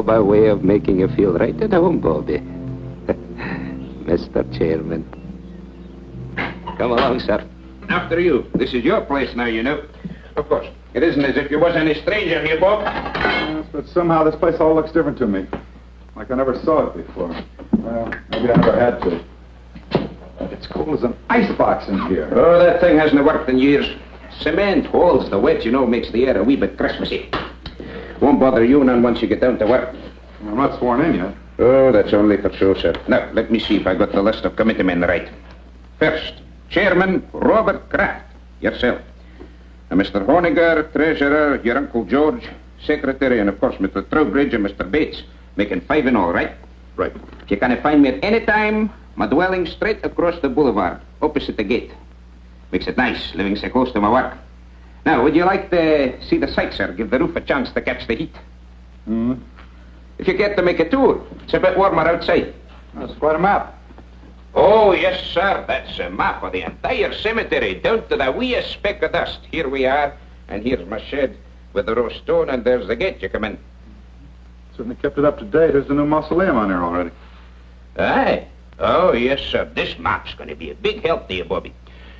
By way of making you feel right at home, Bobby. Mr. Chairman. Come along, sir. After you. This is your place now, you know. Of course. It isn't as if you was any stranger here, Bob. Yes, but somehow this place all looks different to me. Like I never saw it before. Well, maybe I never had to. It's cold as an icebox in here. Oh, that thing hasn't worked in years. Cement holds the wet, you know, makes the air a wee bit Christmassy. Won't bother you none once you get down to work. I'm not sworn in yet. Oh, that's only for show, sir. Now, let me see if I got the list of committee men right. First, Chairman Robert Kraft, yourself. And Mr. Honiger, Treasurer, your Uncle George, Secretary, and of course Mr. Trowbridge and Mr. Bates, making 5 in all, right? Right. You can find me at any time, my dwelling straight across the boulevard, opposite the gate. Makes it nice, living so close to my work. Now, would you like to see the sights, sir? Give the roof a chance to catch the heat. Hmm. If you care to make a tour, it's a bit warmer outside. That's quite a map. Oh, yes, sir. That's a map of the entire cemetery, down to the weeest speck of dust. Here we are, and here's my shed with the row stone, and there's the gate you come in. Certainly kept it up to date. There's a new mausoleum on there already. Aye. Oh, yes, sir. This map's going to be a big help to you, Bobby.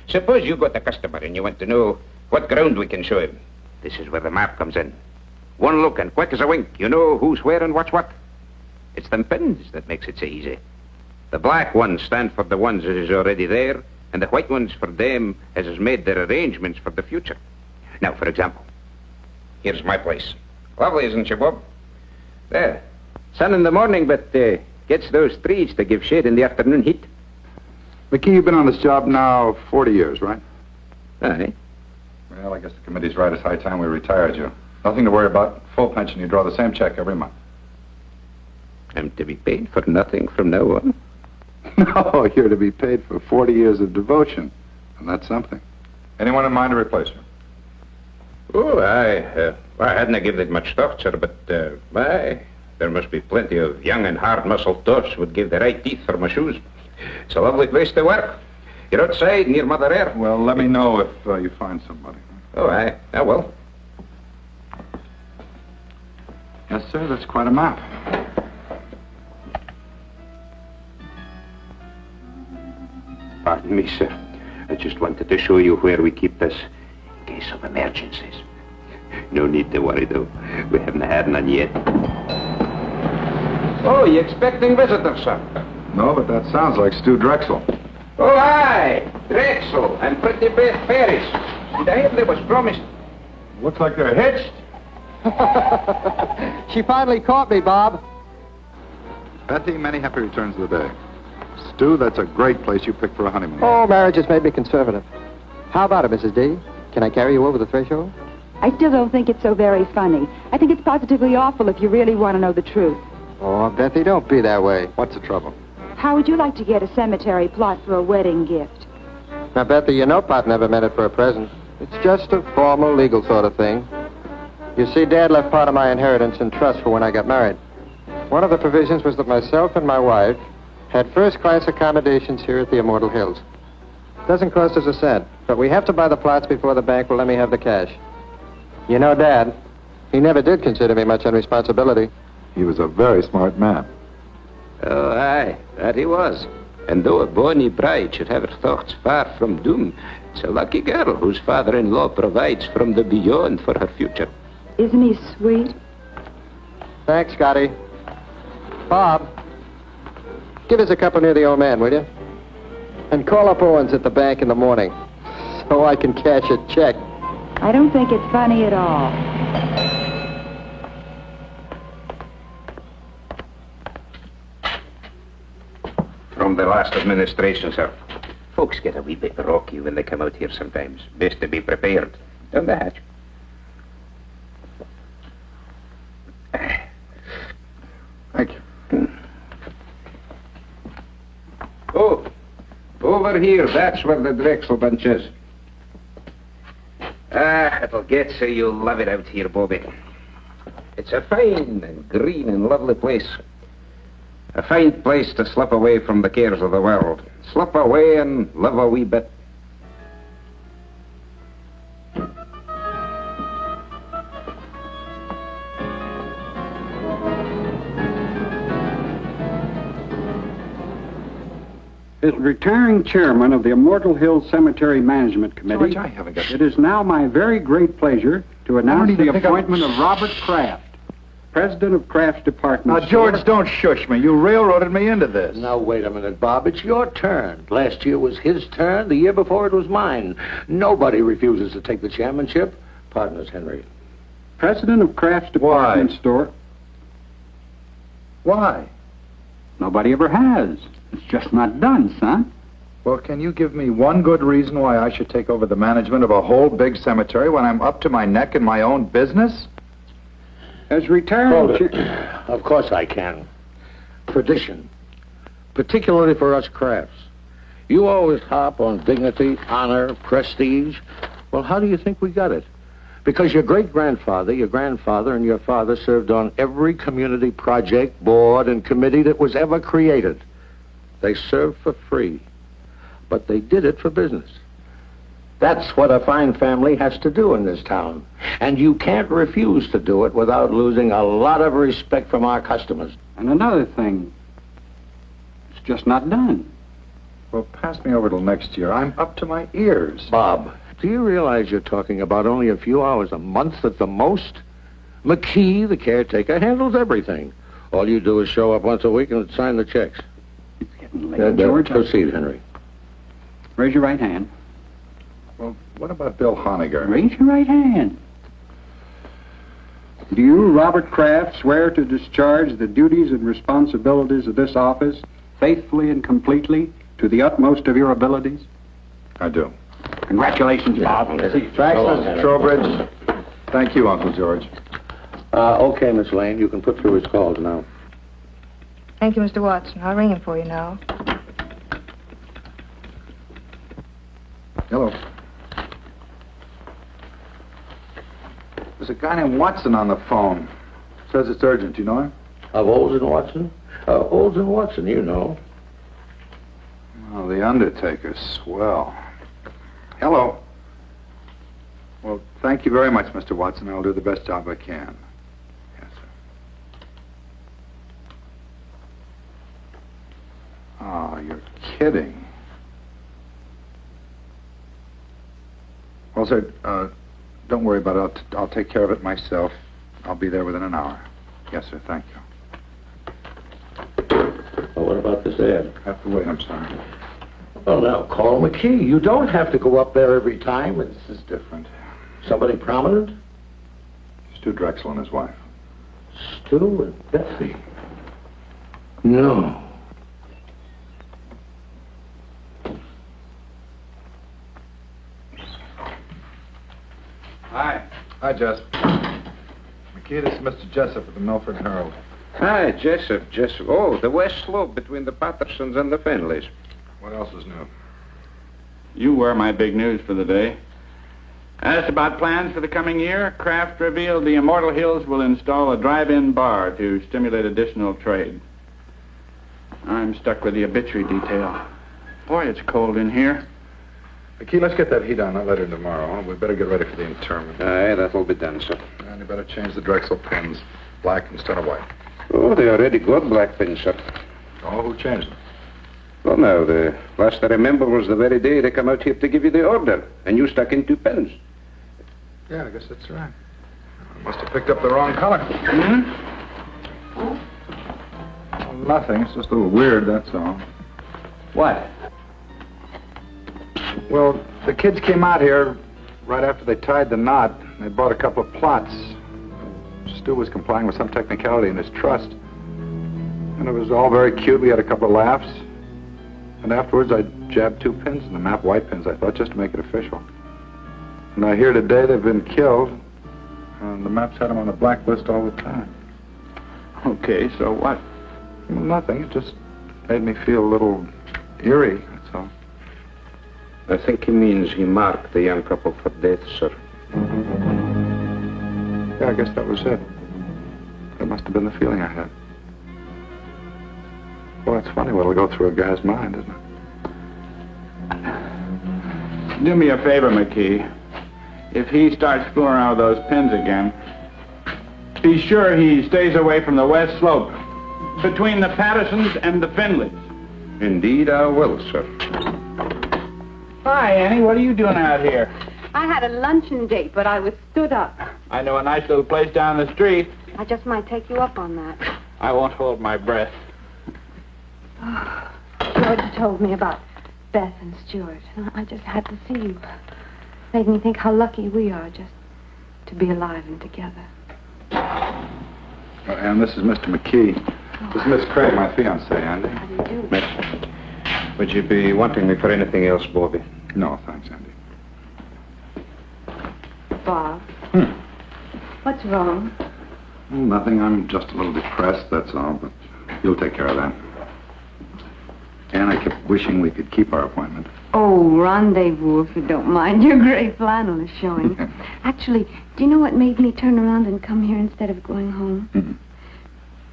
Suppose you got a customer and you want to know what ground we can show him. This is where the map comes in. One look and quick as a wink, you know who's where and what's what. It's them pins that makes it so easy. The black ones stand for the ones that is already there, and the white ones for them as has made their arrangements for the future. Now, for example, here's my place. Lovely, isn't she, Bob? There. Sun in the morning, but gets those trees to give shade in the afternoon heat. McKee, you've been on this job now 40 years, right? Aye. Well, I guess the committee's right. It's high time we retired you. Nothing to worry about. Full pension. You draw the same check every month. I'm to be paid for nothing from now on? No, you're to be paid for 40 years of devotion. And that's something. Anyone in mind to replace you? Oh, I hadn't given it much thought, sir, but, there must be plenty of young and hard-muscled toffs would give the right teeth for my shoes. It's a lovely place to work. You're outside, near Mother Air. Well, let me know if you find somebody. Oh, I will. Yes, sir, that's quite a map. Pardon me, sir. I just wanted to show you where we keep this in case of emergencies. No need to worry, though. We haven't had none yet. Oh, you expecting visitors, sir? No, but that sounds like Stu Drexel. Oh, aye. Drexel and Pretty Beth Ferris. Did I hear they was promised? Looks like they're hitched. She finally caught me, Bob. Betty, many happy returns of the day. Stu, that's a great place you picked for a honeymoon. Oh, marriage has made me conservative. How about it, Mrs. D? Can I carry you over the threshold? I still don't think it's so very funny. I think it's positively awful if you really want to know the truth. Oh, Betty, don't be that way. What's the trouble? How would you like to get a cemetery plot for a wedding gift? Now, Betty, you know Pop never meant it for a present. It's just a formal, legal sort of thing. You see, Dad left part of my inheritance in trust for when I got married. One of the provisions was that myself and my wife had first-class accommodations here at the Immortal Hills. Doesn't cost us a cent, but we have to buy the plots before the bank will let me have the cash. You know, Dad, he never did consider me much on responsibility. He was a very smart man. Oh, aye, that he was. And though a bonny bride should have her thoughts far from doom, it's a lucky girl whose father-in-law provides from the beyond for her future. Isn't he sweet? Thanks, Scotty. Bob, give us a couple near the old man, will you? And call up Owens at the bank in the morning so I can cash a check. I don't think it's funny at all. From the last administration, sir. Folks get a wee bit rocky when they come out here sometimes. Best to be prepared. Down the hatch. Thank you. Oh, over here. That's where the Drexel bunch is. It'll get so you'll love it out here, Bobby. It's a fine and green and lovely place. A fine place to slip away from the cares of the world. Slip away and live a wee bit. As retiring chairman of the Immortal Hills Cemetery Management Committee, George, I haven't got... it is now my very great pleasure to announce the appointment of Robert Kraft, president of Kraft's department. Now, George, don't shush me. You railroaded me into this. Now, wait a minute, Bob. It's your turn. Last year was his turn. The year before it was mine. Nobody refuses to take the chairmanship. Partners, Henry. President of Kraft's department store. Why? Nobody ever has. It's just not done, son. Well, can you give me one good reason why I should take over the management of a whole big cemetery when I'm up to my neck in my own business? As retiring Hold it. Of course I can. Tradition. Particularly for us Crafts. You always harp on dignity, honor, prestige. Well, how do you think we got it? Because your great-grandfather, your grandfather, and your father served on every community project, board, and committee that was ever created. They served for free, but they did it for business. That's what a fine family has to do in this town. And you can't refuse to do it without losing a lot of respect from our customers. And another thing, it's just not done. Well, pass me over till next year. I'm up to my ears. Bob, do you realize you're talking about only a few hours a month at the most? McKee, the caretaker, handles everything. All you do is show up once a week and sign the checks. It's getting late, George. Proceed, Henry. Raise your right hand. Well, what about Bill Honegger? Raise your right hand. Do you, Robert Kraft, swear to discharge the duties and responsibilities of this office faithfully and completely to the utmost of your abilities? I do. Congratulations, Bob. Mr. Trowbridge. Thank you, Uncle George. Okay, Miss Lane, you can put through his calls now. Thank you, Mr. Watson. I'll ring him for you now. Hello. There's a guy named Watson on the phone. Says it's urgent. You know him? Of Olds and Watson? Olds and Watson, you know. Oh, the Undertaker. Swell. Hello. Well, thank you very much, Mr. Watson. I'll do the best job I can. Yes, sir. Oh, you're kidding. Well, sir, don't worry about it. I'll take care of it myself. I'll be there within an hour. Yes, sir. Thank you. Well, what about this ad? I have to wait. I'm sorry. Well, now, call McKee. You don't have to go up there every time. This is different. Somebody prominent? Stu Drexel and his wife. Stu and Betsy. No. Hi. Hi, Jess. McKee, this is Mr. Jessup of the Milford Herald. Hi, Jessup. Oh, the west slope between the Pattersons and the Finleys. What else is new? You were my big news for the day. Asked about plans for the coming year, Kraft revealed the Immortal Hills will install a drive-in bar to stimulate additional trade. I'm stuck with the obituary detail. Boy, it's cold in here. McKee, let's get that heat on that letter tomorrow. We better get ready for the interment. Aye, that'll be done, sir. And you better change the Drexel pins black instead of white. Oh, they already got black pins, sir. Oh, who changed them? Well, now, the last I remember was the very day they come out here to give you the order, and you stuck in 2 pens. Yeah, I guess that's right. I must have picked up the wrong color. Well, nothing. It's just a little weird, that's all. What? Well, the kids came out here right after they tied the knot. They bought a couple of plots. Stu was complying with some technicality in his trust. And it was all very cute. We had a couple of laughs. And afterwards, I jabbed 2 pins in the map, white pins, I thought, just to make it official. And I hear today they've been killed. And the maps had them on the blacklist all the time. Okay, so what? Well, nothing. It just made me feel a little eerie, that's all. I think he means he marked the young couple for death, sir. Yeah, I guess that was it. That must have been the feeling I had. Well, it's funny what'll go through a guy's mind, isn't it? Do me a favor, McKee. If he starts fooling around with those pins again, be sure he stays away from the west slope, between the Pattersons and the Finleys. Indeed, I will, sir. Hi, Annie. What are you doing out here? I had a luncheon date, but I was stood up. I know a nice little place down the street. I just might take you up on that. I won't hold my breath. George told me about Beth and Stuart, and I just had to see you. Made me think how lucky we are just to be alive and together. And this is Mr. McKee. This is Miss Craig, my fiancée, Andy. How do you do? Miss, would you be wanting me for anything else, Bobby? No, thanks, Andy. Bob. What's wrong? Well, nothing. I'm just a little depressed, that's all, but you'll take care of that. And I kept wishing we could keep our appointment. Oh, rendezvous, if you don't mind. Your gray flannel is showing. Actually, do you know what made me turn around and come here instead of going home? Mm-hmm.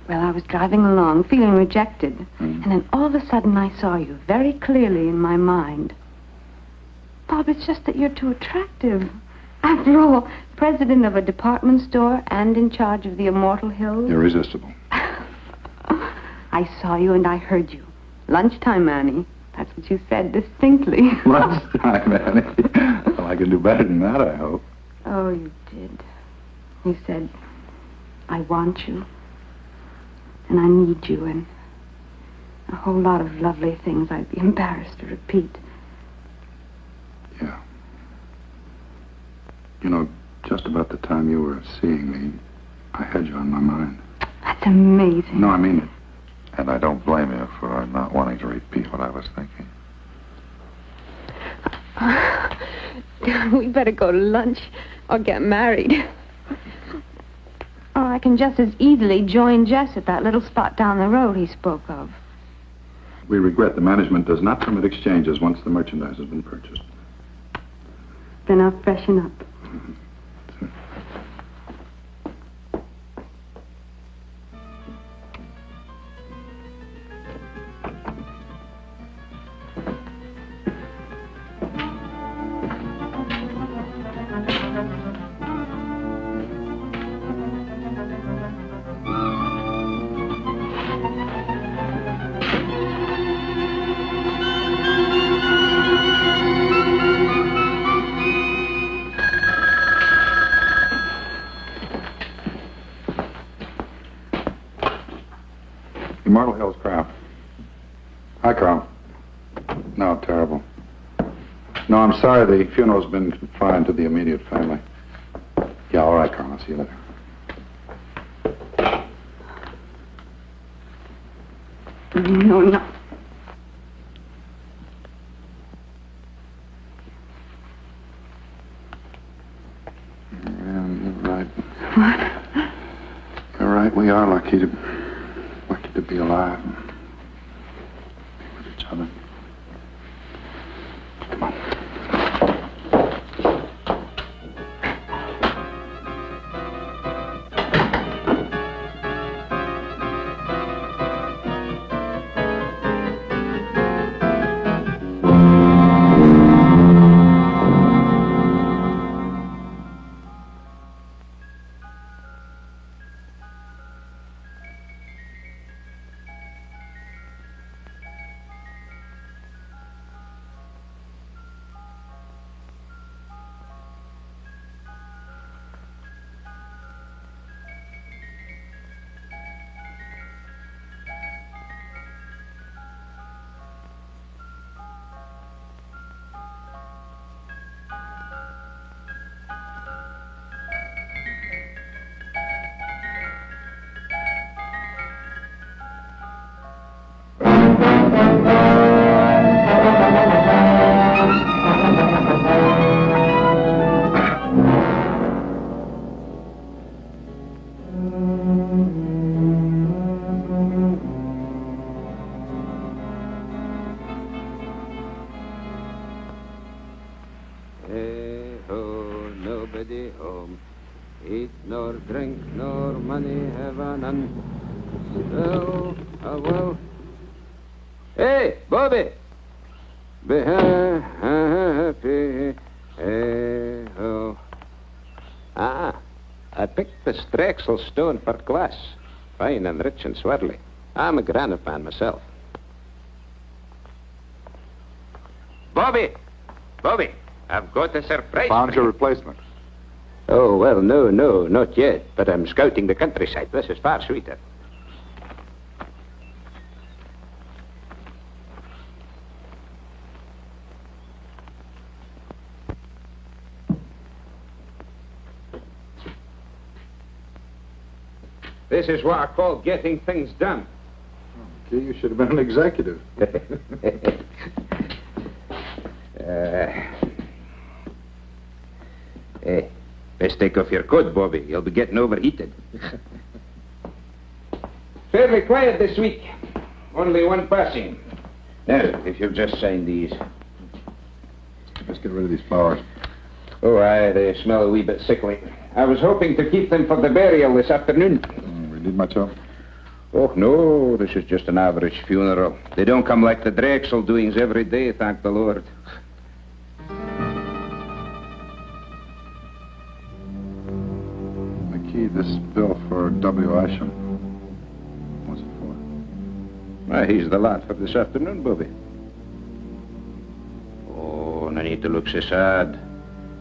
Well, I was driving along, feeling rejected. And then all of a sudden I saw you very clearly in my mind. Bob, it's just that you're too attractive. After all, president of a department store and in charge of the Immortal Hills. Irresistible. I saw you and I heard you. Lunchtime, Annie. That's what you said distinctly. Lunchtime, Annie. Well, I can do better than that, I hope. Oh, you did. You said, I want you. And I need you, and a whole lot of lovely things I'd be embarrassed to repeat. Yeah. You know, just about the time you were seeing me, I had you on my mind. That's amazing. No, I mean it. And I don't blame you for not wanting to repeat what I was thinking. We better go to lunch or get married. Or I can just as easily join Jess at that little spot down the road he spoke of. We regret the management does not permit exchanges once the merchandise has been purchased. Then I'll freshen up. Immortal Hills, Kraft. Hi, Carl. No, terrible. No, I'm sorry. The funeral's been confined to the immediate family. Yeah, all right, Carl. I'll see you later. No, no. Yeah, you're right. What? You're right. We are lucky to be alive. With each other. Come on. nor drink, nor money have I none. Well, well. Hey, Bobby! Be happy. Hey, oh. Ah, I picked the Strexel stone for glass. Fine and rich and swirly. I'm a granny fan myself. Bobby! Bobby, I've got a surprise. Found your replacement. Oh, well, no, not yet. But I'm scouting the countryside. This is far sweeter. This is what I call getting things done. Okay, you should have been an executive. Hey, best take off your coat, Bobby. You'll be getting overheated. Fairly quiet this week. Only one passing. Now, if you'll just sign these. Let's get rid of these flowers. Oh, aye, they smell a wee bit sickly. I was hoping to keep them for the burial this afternoon. We need much help? Oh, no, this is just an average funeral. They don't come like the Drexel doings every day, thank the Lord. McKee, this bill for W. Asham. What's it for? Why, he's the lad for this afternoon, Bobby. Oh, no need to look so sad.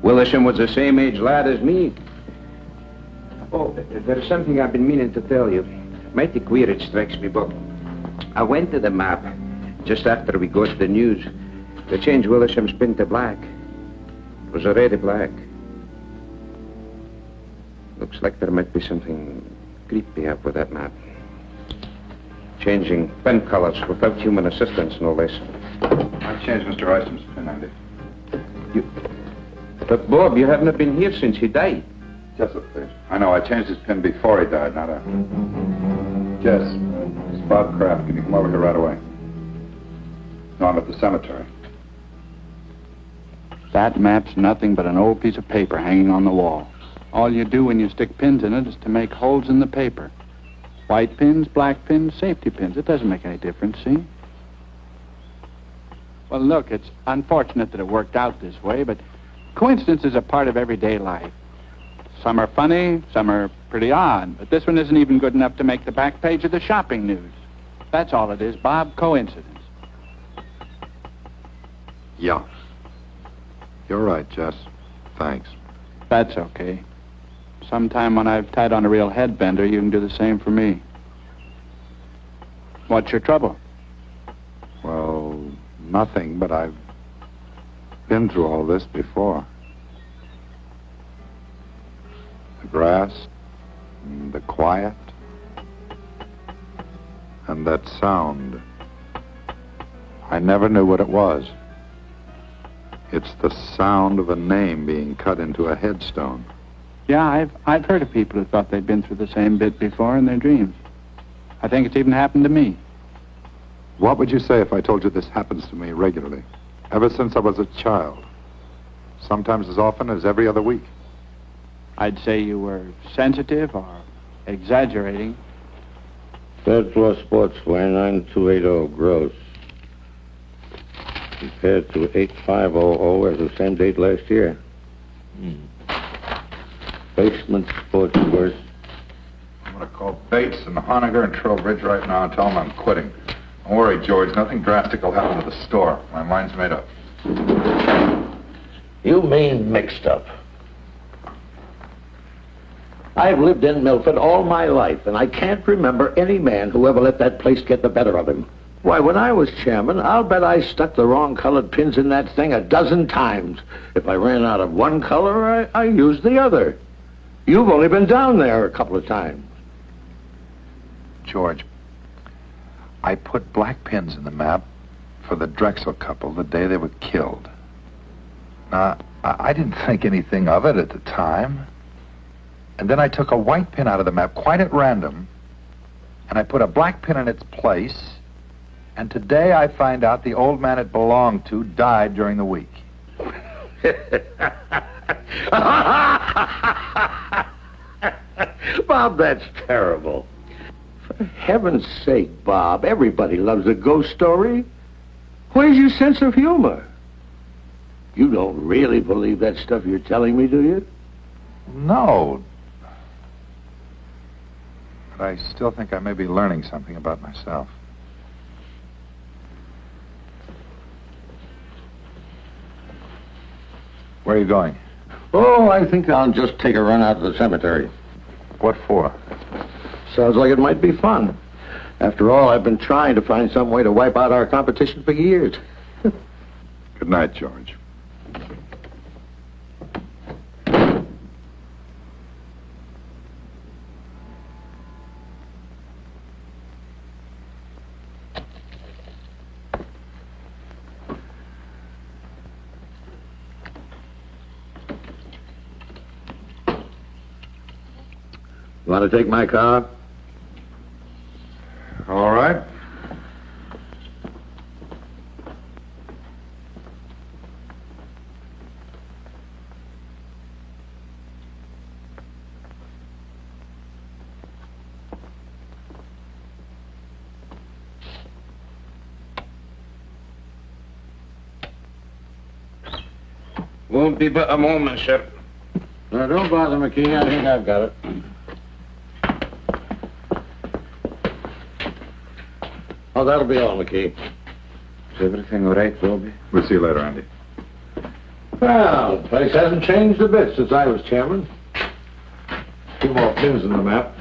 Willisham was the same age lad as me. Oh, there's something I've been meaning to tell you. Mighty queer it strikes me, Bob. I went to the map just after we got the news. They changed Willisham's pin to black. It was already black. Looks like there might be something creepy up with that map. Changing pen colors without human assistance, no less. I changed Mr. Isom's pin, Andy. But, Bob, you haven't been here since he died. Jessup, please. I know, I changed his pin before he died, not after. Jess, it's Bob Kraft. Can you come over here right away? No, I'm at the cemetery. That map's nothing but an old piece of paper hanging on the wall. All you do when you stick pins in it is to make holes in the paper. White pins, black pins, safety pins. It doesn't make any difference, see? Well, look, it's unfortunate that it worked out this way, but coincidences are part of everyday life. Some are funny, some are pretty odd, but this one isn't even good enough to make the back page of the shopping news. That's all it is, Bob, coincidence. Yeah. You're right, Jess. Thanks. That's okay. Sometime when I've tied on a real headbender, you can do the same for me. What's your trouble? Well, nothing, but I've been through all this before. The grass, and the quiet, and that sound. I never knew what it was. It's the sound of a name being cut into a headstone. Yeah, I've heard of people who thought they'd been through the same bit before in their dreams. I think it's even happened to me. What would you say if I told you this happens to me regularly? Ever since I was a child. Sometimes as often as every other week. I'd say you were sensitive or exaggerating. Third floor sportswear, 9280 gross. Compared to 8500 as the same date last year. Basement sportswear. I'm going to call Bates and Honiger and Trowbridge right now and tell them I'm quitting. Don't worry, George. Nothing drastic will happen to the store. My mind's made up. You mean mixed up? I've lived in Milford all my life, and I can't remember any man who ever let that place get the better of him. Why, when I was chairman, I'll bet I stuck the wrong colored pins in that thing a dozen times. If I ran out of one color, I used the other. You've only been down there a couple of times. George, I put black pins in the map for the Drexel couple the day they were killed. Now, I didn't think anything of it at the time. And then I took a white pin out of the map quite at random, and I put a black pin in its place, and today I find out the old man it belonged to died during the week. Bob, that's terrible. For heaven's sake, Bob, everybody loves a ghost story. Where's your sense of humor? You don't really believe that stuff you're telling me, do you? No. But I still think I may be learning something about myself. Where are you going? Oh, I think I'll just take a run out to the cemetery. What for? Sounds like it might be fun. After all, I've been trying to find some way to wipe out our competition for years. Good night, George. Want to take my car? All right. Won't be but a moment, sir. No, don't bother, McKee. I think I've got it. Oh, that'll be all, McKee. Is everything all right, Bobby? We'll see you later, Andy. Well, the place hasn't changed a bit since I was chairman. A few more pins in the map.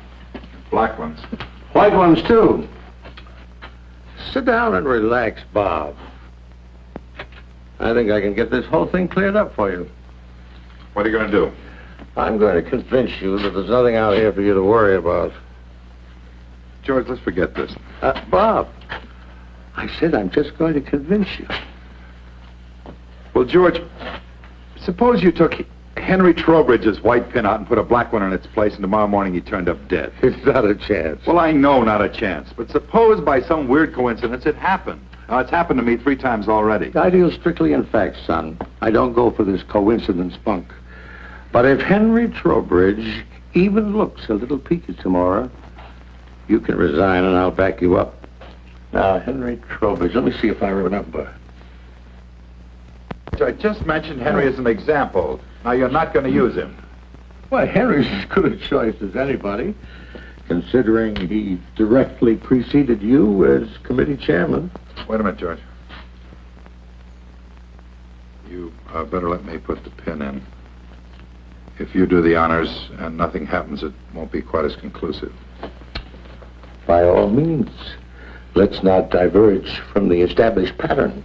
Black ones. White ones, too. Sit down and relax, Bob. I think I can get this whole thing cleared up for you. What are you going to do? I'm going to convince you that there's nothing out here for you to worry about. George, let's forget this. Bob, I said I'm just going to convince you. Well, George, suppose you took Henry Trowbridge's white pin out and put a black one in its place, and tomorrow morning he turned up dead. It's not a chance. Well, I know not a chance, but suppose by some weird coincidence it happened. Now, it's happened to me 3 times already. I deal strictly in facts, son. I don't go for this coincidence spunk. But if Henry Trowbridge even looks a little peaky tomorrow, you can resign and I'll back you up. Now, Henry Trowbridge, let me see if I remember. I just mentioned Henry as an example. Now, you're not going to use him. Why, Henry's as good a choice as anybody, considering he directly preceded you as committee chairman. Wait a minute, George. You better let me put the pin in. If you do the honors and nothing happens, it won't be quite as conclusive. By all means, let's not diverge from the established pattern.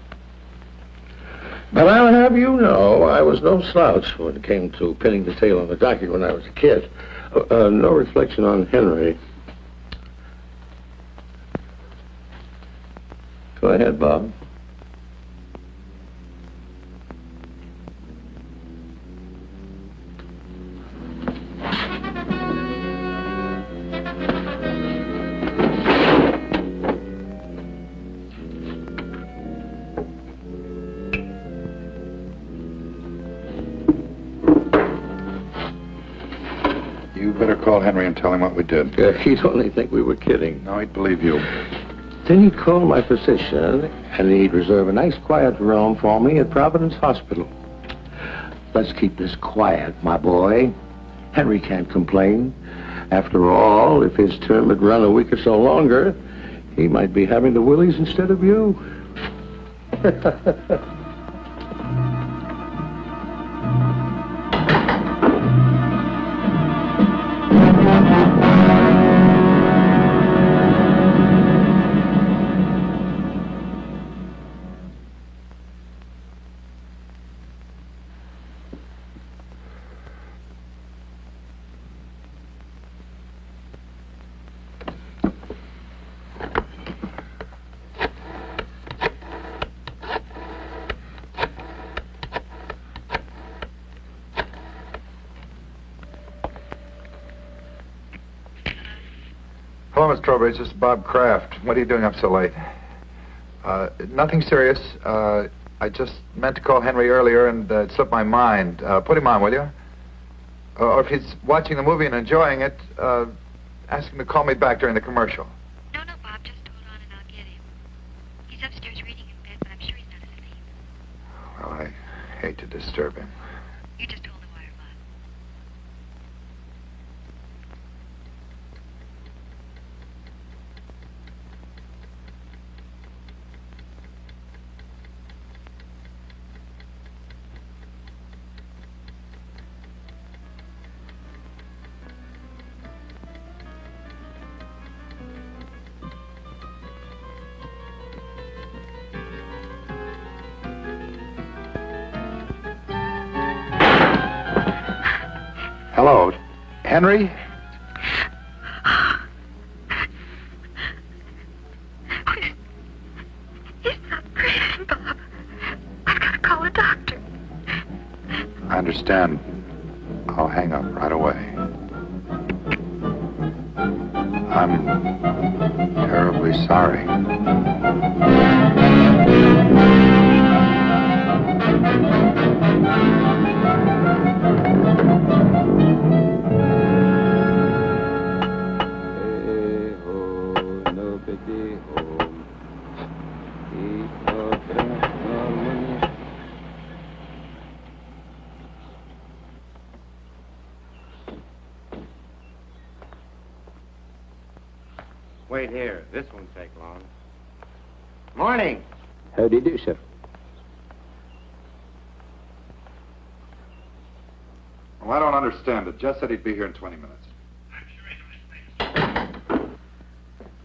But I'll have you know, I was no slouch when it came to pinning the tail on the donkey when I was a kid. No reflection on Henry. Go ahead, Bob. You better call Henry and tell him what we did. He'd only think we were kidding. No, he'd believe you. Then he'd call my physician, and he'd reserve a nice quiet room for me at Providence Hospital. Let's keep this quiet, my boy. Henry can't complain. After all, if his term had run a week or so longer, he might be having the willies instead of you. Hello, Miss Trowbridge. This is Bob Kraft. What are you doing up so late? Nothing serious. I just meant to call Henry earlier and it slipped my mind. Put him on, will you? Or if he's watching the movie and enjoying it, ask him to call me back during the commercial. No, Bob, just hold on and I'll get him. He's upstairs reading in bed, but I'm sure he's not asleep. Well, I hate to disturb him. You just hold the wire, Bob. Hello, Henry? He's not breathing, Bob. I've got to call a doctor. I understand. I'll hang up right away. I'm terribly sorry. Wait here. This won't take long. Morning. How do you do, sir? Well, I don't understand it. Jess said he'd be here in 20 minutes.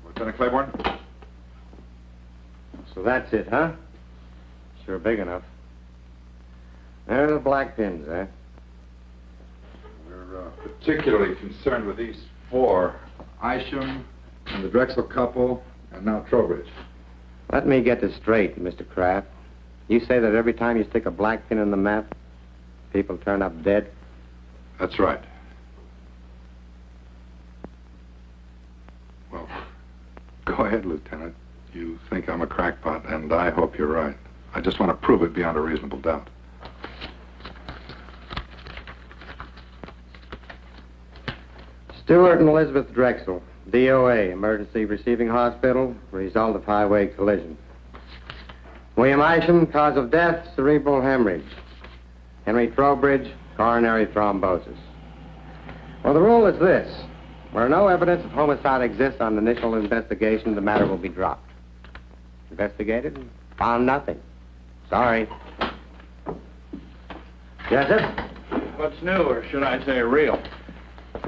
Lieutenant Claiborne? So that's it, huh? Sure big enough. There are the black pins, eh? We're particularly concerned with these four. Isham, and the Drexel couple, and now Trowbridge. Let me get this straight, Mr. Kraft. You say that every time you stick a black pin in the map, people turn up dead? That's right. Well, go ahead, Lieutenant. You think I'm a crackpot, and I hope you're right. I just want to prove it beyond a reasonable doubt. Stewart and Elizabeth Drexel, DOA, Emergency Receiving Hospital, result of highway collision. William Isham, cause of death, cerebral hemorrhage. Henry Trowbridge, coronary thrombosis. Well, the rule is this. Where no evidence of homicide exists on initial investigation, the matter will be dropped. Investigated and found nothing. Sorry. Jessup? What's new, or should I say real?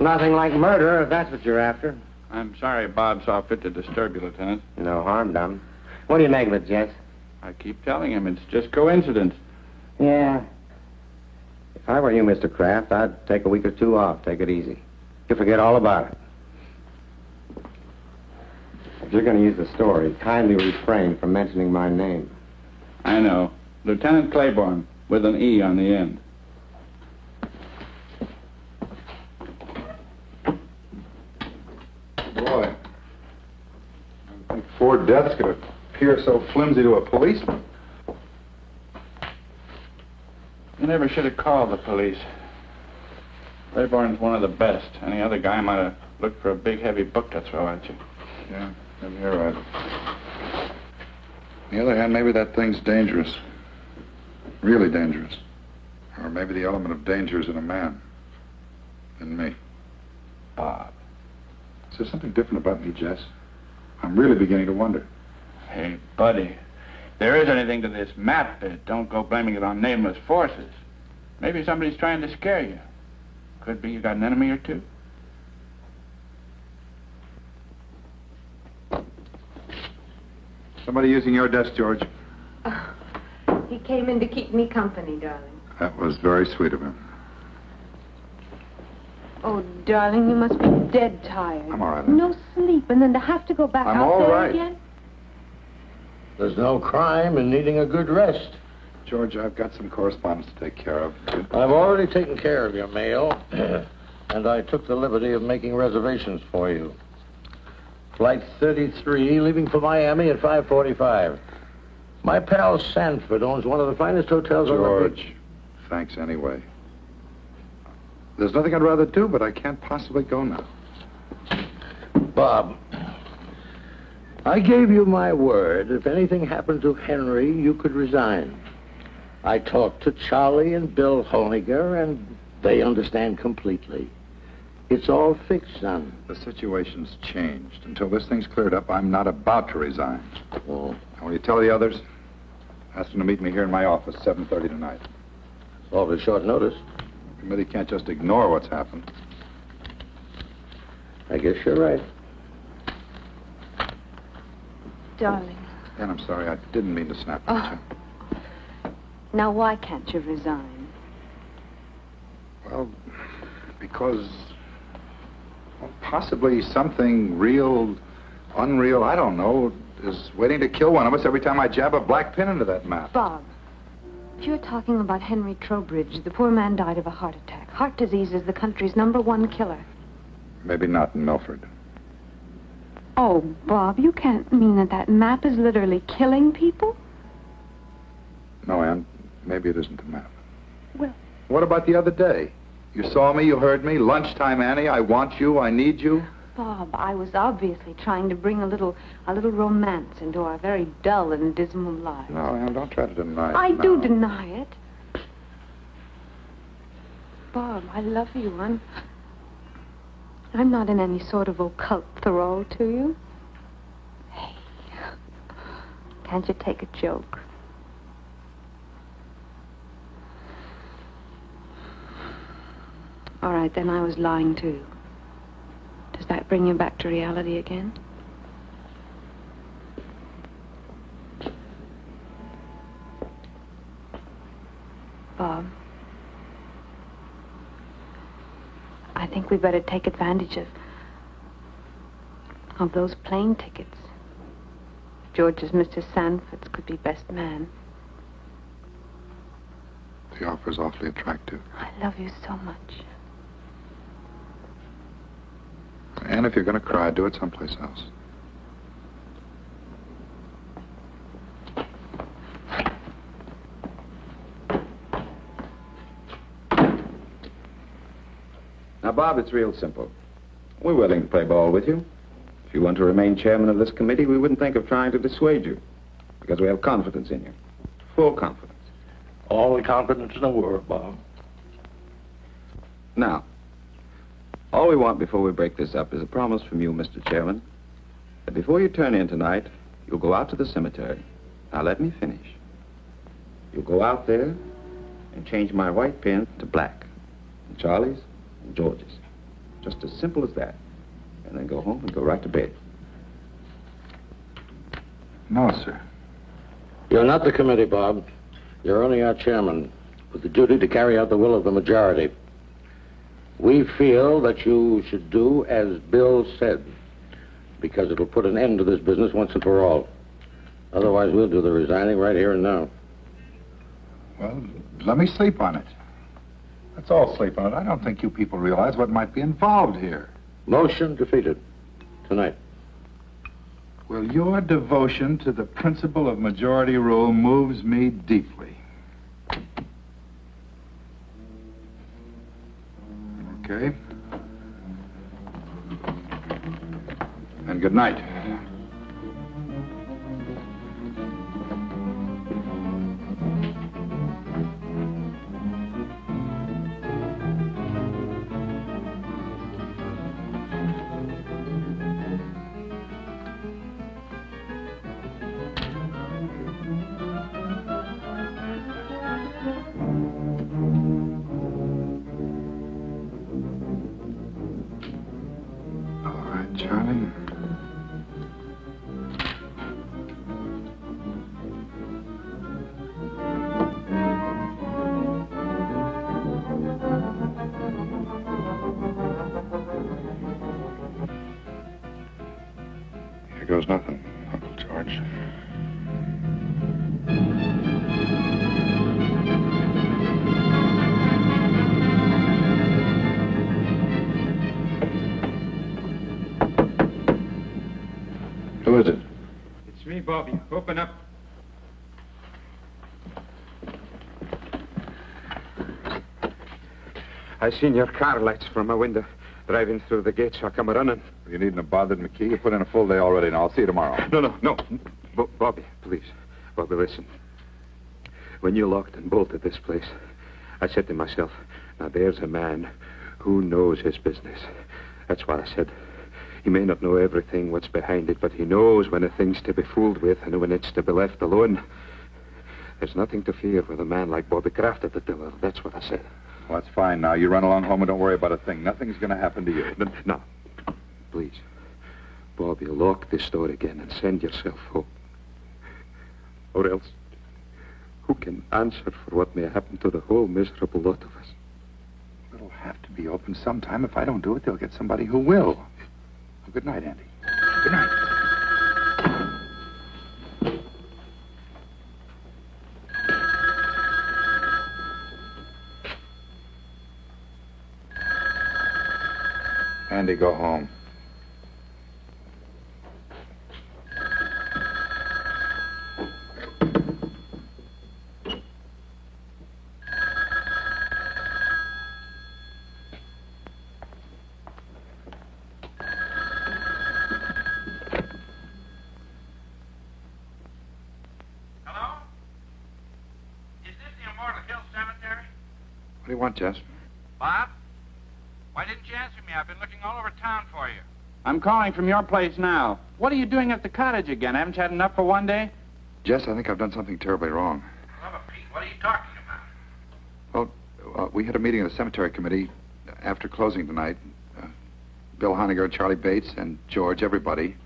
Nothing like murder, if that's what you're after. I'm sorry Bob saw fit to disturb you, Lieutenant. No harm done. What do you make of it, Jess? I keep telling him it's just coincidence. Yeah. If I were you, Mr. Kraft, I'd take a week or two off. Take it easy. You forget all about it. If you're going to use the story, kindly refrain from mentioning my name. I know. Lieutenant Claiborne, with an E on the end. Boy, I think 4 deaths could appear so flimsy to a policeman. You never should have called the police. Claiborne's one of the best. Any other guy might have looked for a big, heavy book to throw at you. Yeah, maybe you're right. On the other hand, maybe that thing's dangerous. Really dangerous. Or maybe the element of danger is in a man. In me. Bob. Is there something different about me, Jess? I'm really beginning to wonder. Hey, buddy. If there is anything to this map, don't go blaming it on nameless forces. Maybe somebody's trying to scare you. Could be you got an enemy or two. Somebody using your desk, George. He came in to keep me company, darling. That was very sweet of him. Oh, darling, you must be dead tired. I'm all right. No sleep, and then to have to go back I'm out all there right. again? There's no crime in needing a good rest. George, I've got some correspondence to take care of. I've already taken care of your mail, and I took the liberty of making reservations for you. Flight 33, leaving for Miami at 5:45. My pal Sanford owns one of the finest hotels on the beach. George, thanks anyway. There's nothing I'd rather do, but I can't possibly go now. Bob, I gave you my word. If anything happened to Henry, you could resign. I talked to Charlie and Bill Honiger, and they understand completely. It's all fixed, son. The situation's changed. Until this thing's cleared up, I'm not about to resign. Oh. And when you tell the others, ask them to meet me here in my office, 7:30 tonight. It's awfully short notice. The committee can't just ignore what's happened. I guess you're right. Darling. And I'm sorry, I didn't mean to snap at you. Now, why can't you resign? Well, because possibly something real, unreal, I don't know, is waiting to kill one of us every time I jab a black pin into that map. Bob, if you're talking about Henry Trowbridge, the poor man died of a heart attack. Heart disease is the country's #1 killer. Maybe not in Milford. Oh, Bob, you can't mean that map is literally killing people? No, Ann, maybe it isn't the map. Well... What about the other day? You saw me, you heard me. Lunchtime, Annie, I want you, I need you. Bob, I was obviously trying to bring a little romance into our very dull and dismal lives. No, Ann, don't try to deny it. I No. do deny it. Bob, I love you. I'm not in any sort of occult thrall to you. Hey, can't you take a joke? All right, then I was lying to you. Does that bring you back to reality again? Bob, I think we better take advantage of those plane tickets. George's Mr. Sanford's could be best man. The offer's awfully attractive. I love you so much. And if you're going to cry, do it someplace else. Now, Bob, it's real simple. We're willing to play ball with you. If you want to remain chairman of this committee, we wouldn't think of trying to dissuade you, because we have confidence in you. Full confidence. All the confidence in the world, Bob. Now, all we want before we break this up is a promise from you, Mr. Chairman, that before you turn in tonight, you'll go out to the cemetery. Now, let me finish. You'll go out there and change my white pin to black, and Charlie's and George's. Just as simple as that. And then go home and go right to bed. No, sir. You're not the committee, Bob. You're only our chairman, with the duty to carry out the will of the majority. We feel that you should do as Bill said, because it'll put an end to this business once and for all. Otherwise, we'll do the resigning right here and now. Well, let me sleep on it. Let's all sleep on it. I don't think you people realize what might be involved here. Motion defeated. Tonight. Well, your devotion to the principle of majority rule moves me deeply. Okay. And good night. Charlie? Here goes nothing, Uncle George. Who is it? It's me, Bobby. Open up. I seen your car lights from my window. Driving through the gates, I come running. You needn't have bothered McKee. You put in a full day already, and I'll see you tomorrow. No. Bobby, please. Bobby, listen. When you locked and bolted this place, I said to myself, now there's a man who knows his business. That's what I said. He may not know everything what's behind it, but he knows when a thing's to be fooled with and when it's to be left alone. There's nothing to fear with a man like Bobby Kraft at the tiller. That's what I said. Well, that's fine now. You run along home and don't worry about a thing. Nothing's going to happen to you. No. Please. Bobby, lock this door again and send yourself home. Or else, who can answer for what may happen to the whole miserable lot of us? It'll have to be open sometime. If I don't do it, they'll get somebody who will. Well, good night, Andy. Good night. Andy, go home. Hello? Is this the Immortal Hill Cemetery? What do you want, Jess? Bob? Why didn't you answer me? I've been looking all over town for you. I'm calling from your place now. What are you doing at the cottage again? Haven't you had enough for one day? Jess, I think I've done something terribly wrong. Robert Pete, what are you talking about? Well, we had a meeting of the cemetery committee after closing tonight. Bill Honegger, Charlie Bates, and George, everybody.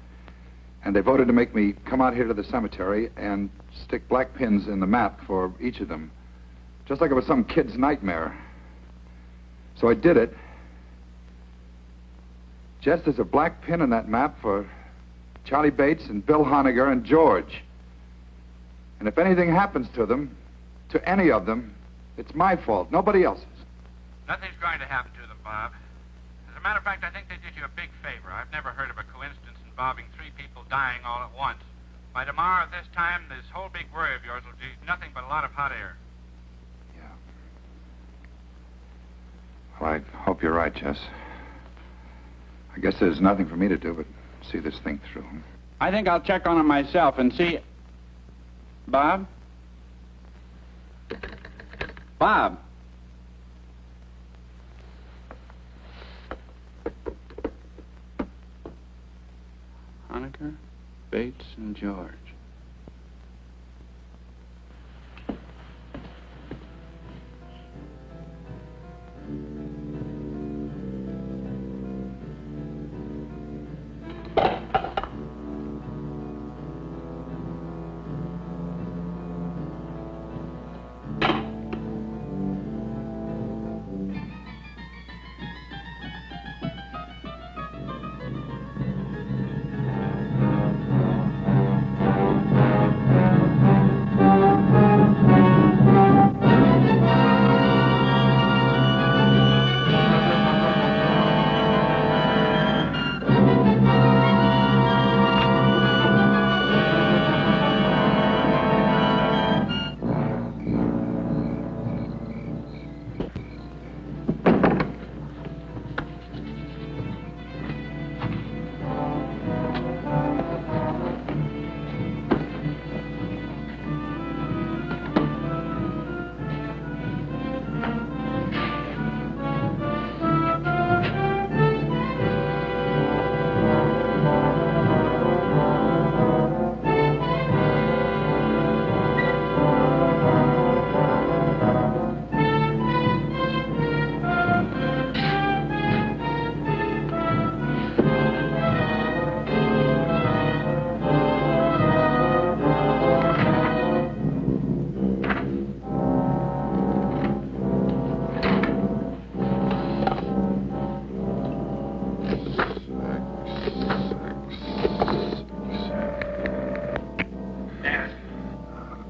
And they voted to make me come out here to the cemetery and stick black pins in the map for each of them. Just like it was some kid's nightmare. So I did it. Jess, there's a black pin in that map for Charlie Bates and Bill Honegger and George. And if anything happens to them, to any of them, it's my fault, nobody else's. Nothing's going to happen to them, Bob. As a matter of fact, I think they did you a big favor. I've never heard of a coincidence involving 3 people dying all at once. By tomorrow at this time, this whole big worry of yours will be nothing but a lot of hot air. Yeah. Well, I hope you're right, Jess. I guess there's nothing for me to do but see this thing through. I think I'll check on it myself and see... Bob? Bob? Honegger, Bates, and George.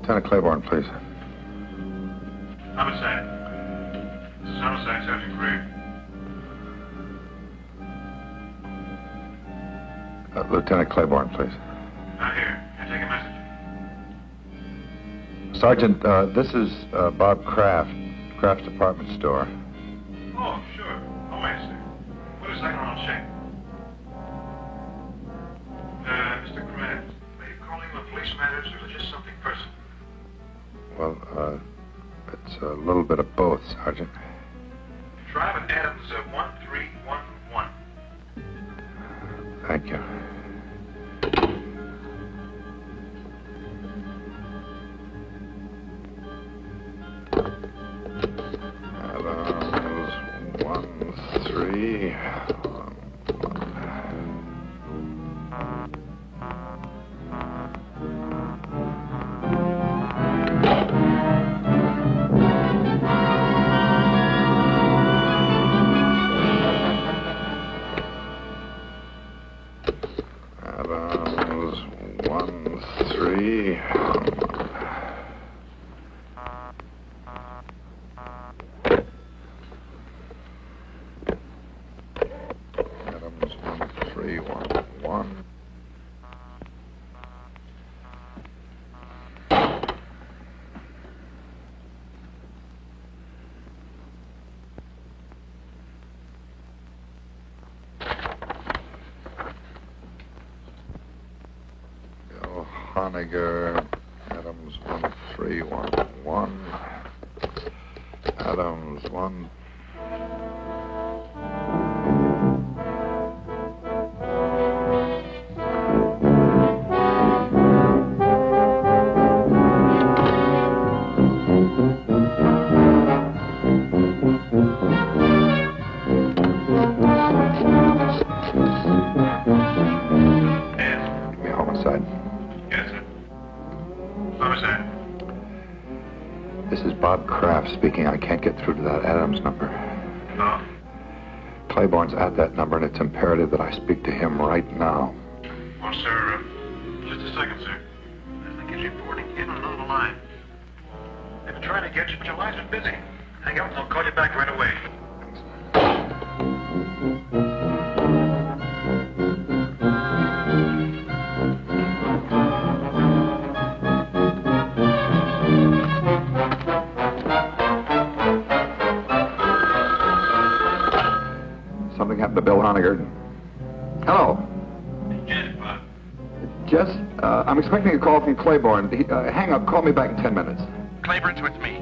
Lieutenant Claiborne, please. Homicide. This is Homicide, Sergeant Gray. Lieutenant Claiborne, please. Not here. Can I take a message? Sergeant, this is Bob Kraft, Kraft's department store. Oh, Well, it's a little bit of both, Sergeant. Try with Adams 1311. Thank you. Adams 1311. Honegger, Adams 1311. Adams 1. Give me a homicide. Yes, sir. Homicide. This is Bob Kraft speaking. I can't get through to that Adams number. Oh. Claiborne's at that number, and it's imperative that I speak to him right now. Well, sir, just a second, sir. I think he's reporting in on another line. They've been trying to get you, but your lines are busy. Hang up and I'll call you back right away. Something happened to Bill Honegger. Hello. Yes, Bob. Jess, I'm expecting a call from Claiborne. Hang up. Call me back in 10 minutes. Claiborne's with me.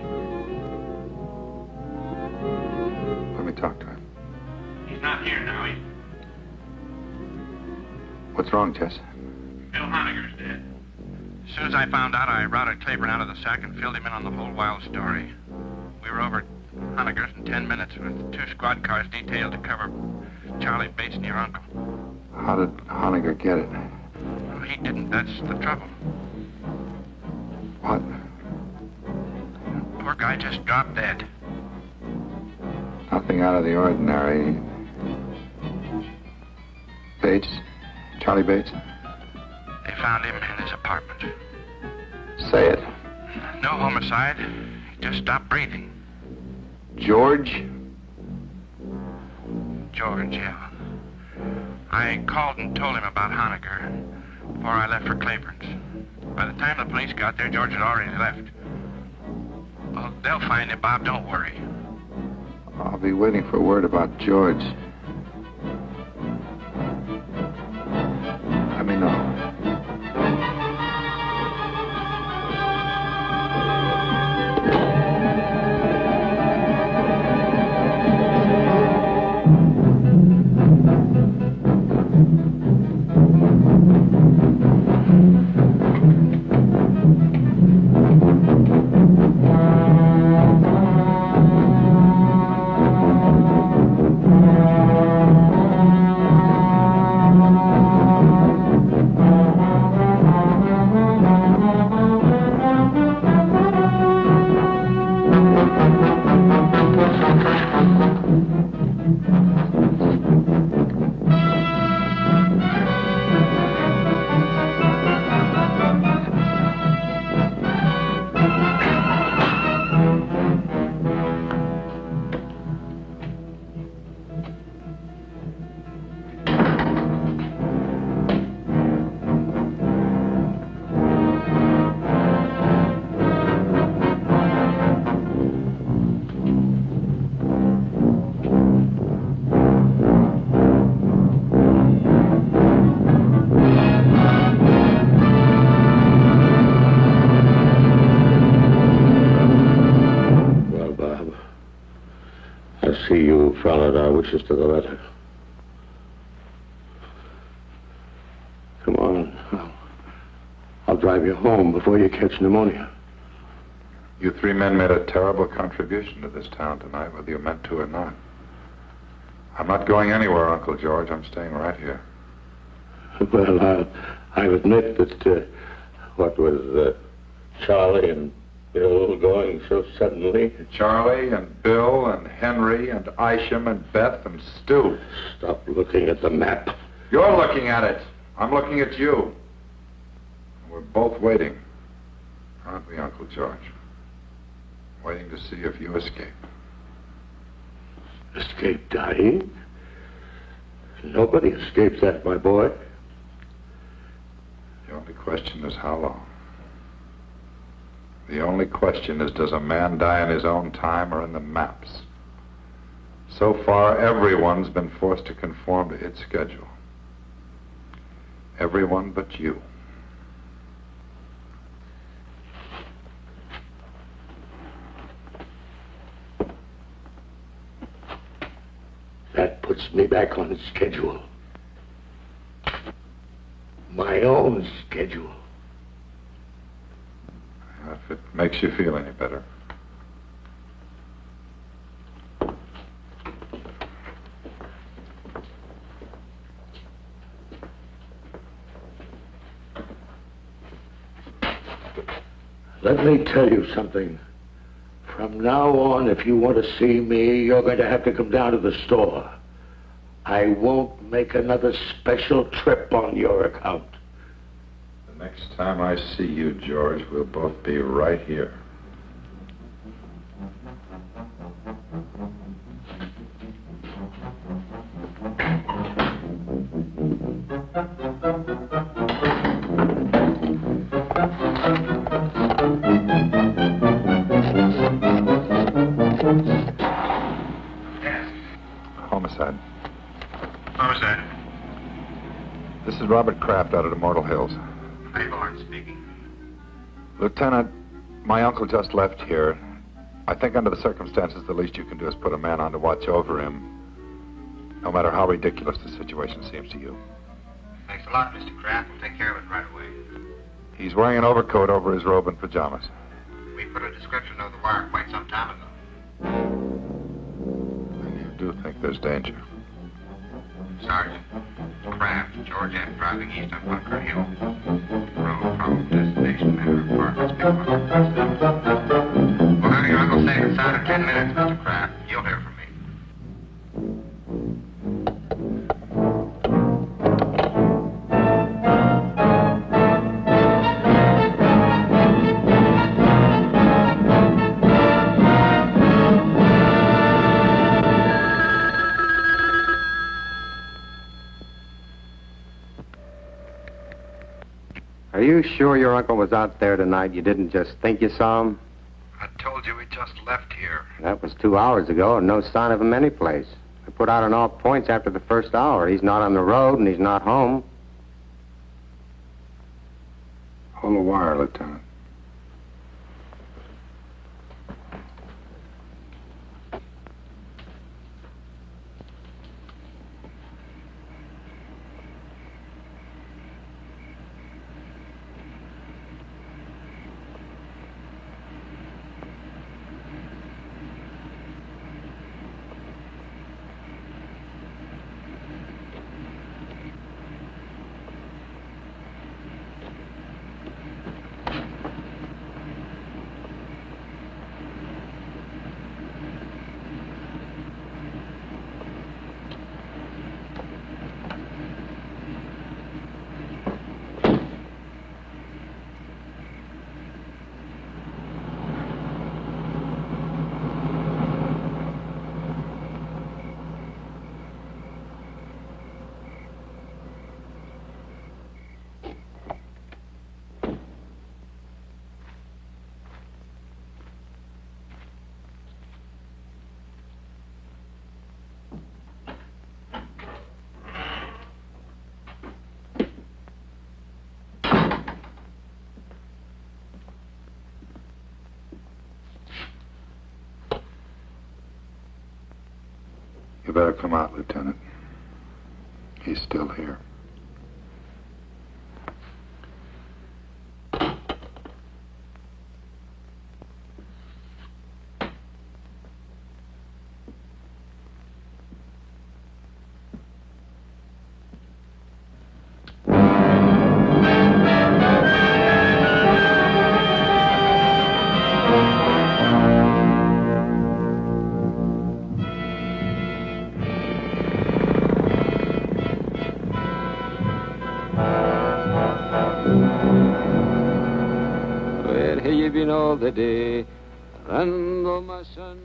Let me talk to him. He's not here now. What's wrong, Jess? Bill Honegger's dead. As soon as I found out, I routed Claiborne out of the sack and filled him in on the whole wild story. We were over at Honegger's in 10 minutes with 2 squad cars detailed to cover Charlie Bates and your uncle. How did Honegger get it? Well, he didn't. That's the trouble. What? Poor guy just dropped dead. Nothing out of the ordinary. Bates? Charlie Bates? They found him in his apartment. Say it. No homicide. He just stopped breathing. George? George, yeah. I called and told him about Honegger before I left for Claiborne's. By the time the police got there, George had already left. Well, they'll find him, Bob. Don't worry. I'll be waiting for word about George. Let me know. You followed our wishes to the letter. Come on. I'll drive you home before you catch pneumonia. You three men made a terrible contribution to this town tonight, whether you meant to or not. I'm not going anywhere, Uncle George. I'm staying right here. Well, I'll admit that, what was Charlie and Bill going so suddenly? Charlie and Bill and Henry and Isham and Beth and Stu. Stop looking at the map. You're looking at it. I'm looking at you. We're both waiting, aren't we, Uncle George? Waiting to see if you escape. Escape dying? Nobody escapes that, my boy. The only question is how long. The only question is, does a man die in his own time or in the maps? So far, everyone's been forced to conform to its schedule. Everyone but you. That puts me back on schedule. My own schedule. If it makes you feel any better. Let me tell you something. From now on, if you want to see me, you're going to have to come down to the store. I won't make another special trip on your account. The next time I see you, George, we'll both be right here. Homicide. Homicide. This is Robert Kraft out at Immortal Hills. Claiborne speaking. Lieutenant, my uncle just left here. I think under the circumstances, the least you can do is put a man on to watch over him, no matter how ridiculous the situation seems to you. Thanks a lot, Mr. Kraft. We'll take care of it right away. He's wearing an overcoat over his robe and pajamas. We put a description of the wire quite some time ago. And you do think there's danger? Sergeant, Kraft, George F. driving east on Bunker Hill. Road from destination Manor Apartments, Big We'll have your uncle safe and sound in 10 minutes, Mr. Kraft. You'll hear from me. Are you sure your uncle was out there tonight? You didn't just think you saw him? I told you he just left here. That was 2 hours ago, and no sign of him anyplace. I put out on all points after the first hour. He's not on the road, and he's not home. Hold the wire, Lieutenant. You better come out, Lieutenant. He's still here. All the day, Randall, my son,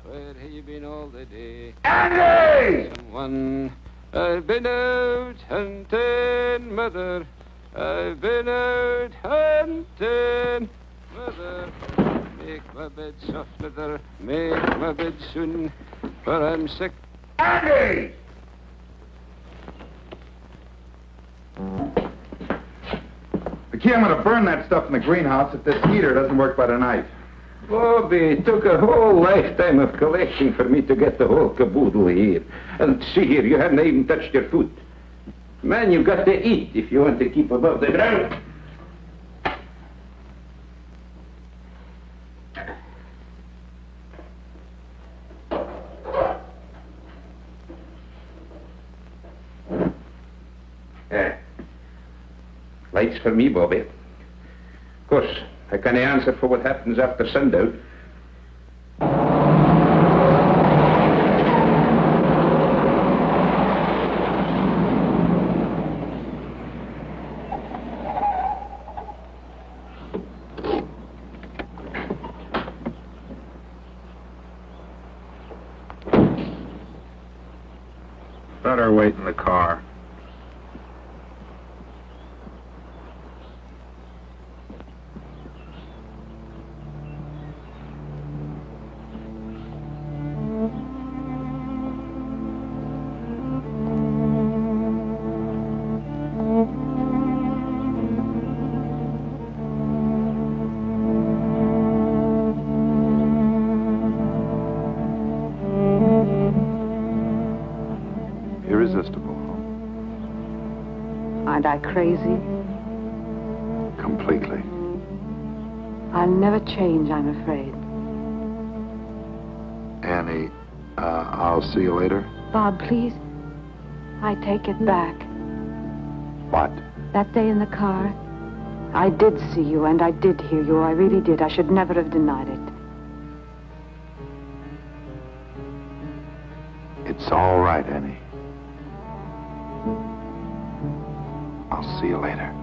where have you been all the day? Andy! Someone, I've been out hunting, mother. I've been out hunting, mother. Make my bed soft, mother. Make my bed soon, for I'm sick. Andy! McKee, I'm going to burn that stuff in the greenhouse if this heater doesn't work by tonight. Bobby, it took a whole lifetime of collecting for me to get the whole caboodle here. And see here, you haven't even touched your foot. Man, you've got to eat if you want to keep above the ground. Lights for me, Bobby. Of course, I can't answer for what happens after sundown. Better wait in the car. Irresistible. Aren't I crazy? Completely. I'll never change, I'm afraid. Annie, I'll see you later. Bob, please. I take it back. What? That day in the car, I did see you and I did hear you. I really did. I should never have denied it. It's all right, Annie. I'll see you later.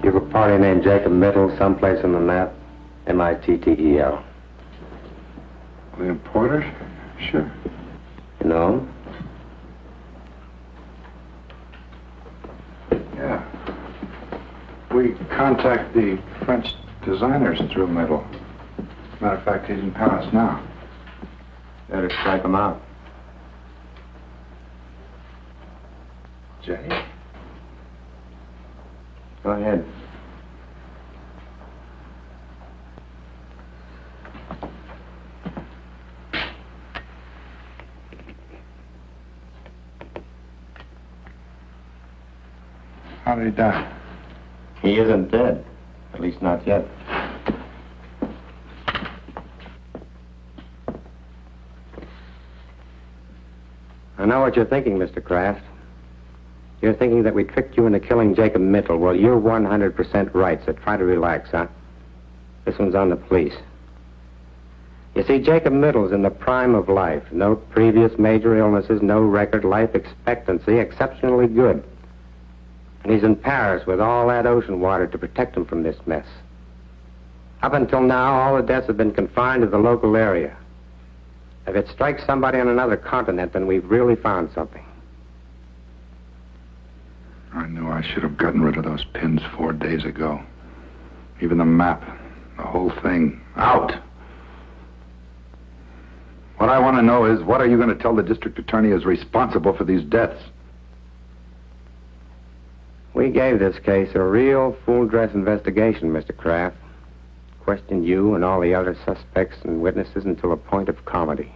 You have a party named Jacob Mittel someplace in the map? M-I-T-T-E-L. William Porter? Sure. You know him? Yeah. We contact the French designers through Mittel. Matter of fact, he's in Paris now. Better strike him out. Jay? Go ahead. How did he die? He isn't dead. At least not yet. I know what you're thinking, Mr. Kraft. You're thinking that we tricked you into killing Jacob Mittel. Well, you're 100% right, so try to relax, huh? This one's on the police. You see, Jacob Mittel's in the prime of life. No previous major illnesses, no record life expectancy, exceptionally good. And he's in Paris with all that ocean water to protect him from this mess. Up until now, all the deaths have been confined to the local area. If it strikes somebody on another continent, then we've really found something. I knew I should have gotten rid of those pins 4 days ago. Even the map, the whole thing, out. What I want to know is, what are you going to tell the district attorney is responsible for these deaths? We gave this case a real full-dress investigation, Mr. Kraft. Questioned you and all the other suspects and witnesses until a point of comedy.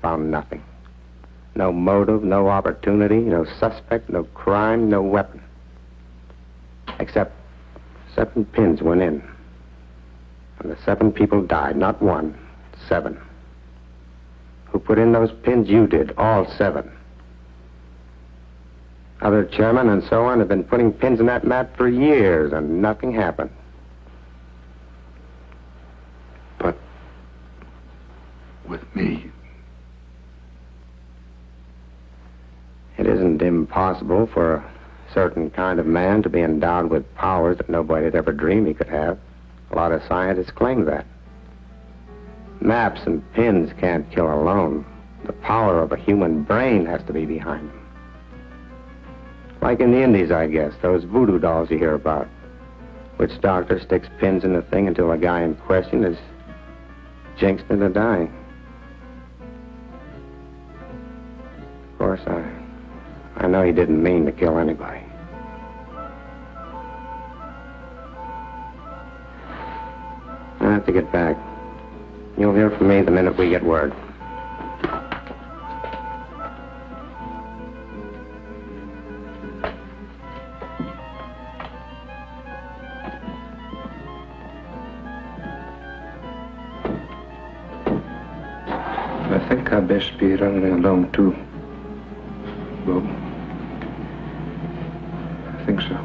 Found nothing. No motive, no opportunity, no suspect, no crime, no weapon. Except 7 pins went in. And the 7 people died, not 1, 7. Who put in those pins? You did, all 7. Other chairmen and so on have been putting pins in that map for years, and nothing happened. But with me, it isn't impossible for a certain kind of man to be endowed with powers that nobody had ever dreamed he could have. A lot of scientists claim that. Maps and pins can't kill alone. The power of a human brain has to be behind them. Like in the Indies, I guess, those voodoo dolls you hear about. Which doctor sticks pins in the thing until the guy in question is jinxed into dying. Of course, I know he didn't mean to kill anybody. I have to get back. You'll hear from me the minute we get word. I think I'd best be running along, too. Bob. I think so.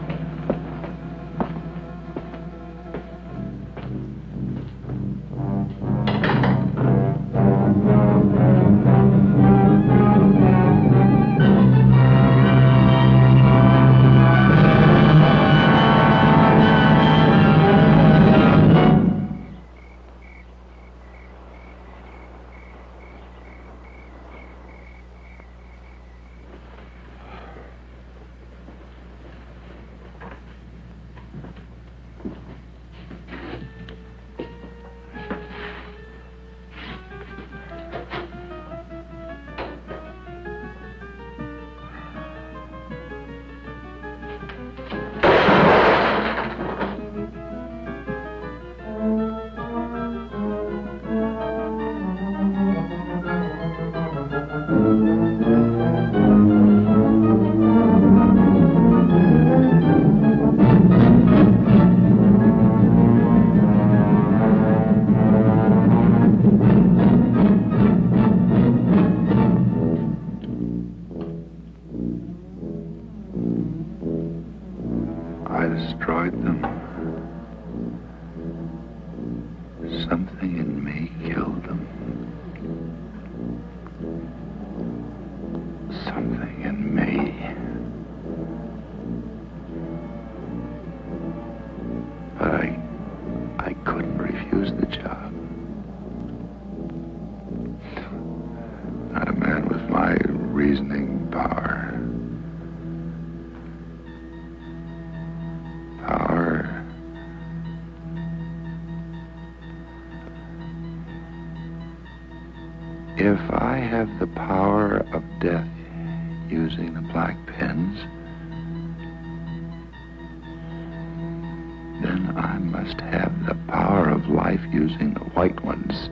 Something in me killed them. Something in me. But I couldn't refuse the job. Not a man with my reasoning power. If I have the power of death using the black pens, then I must have the power of life using the white ones.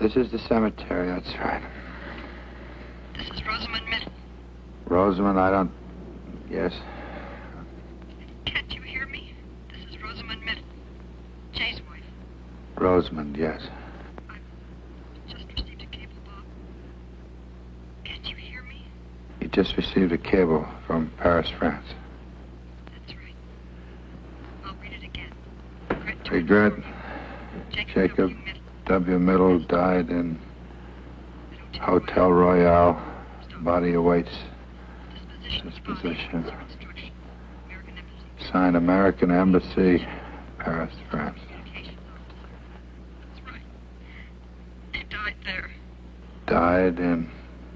This is the cemetery, that's right. This is Rosamund Middle. Rosamund, I don't... Yes? Can't you hear me? This is Rosamund Middle. Jay's wife. Rosamund, yes. Just received a cable, Bob. Can't you hear me? You just received a cable from Paris, France. That's right. I'll read it again. Regret. Jacob W. Middle died in Hotel Royale. Body awaits disposition. Signed American Embassy, Paris, France. That's right. He died there. Died in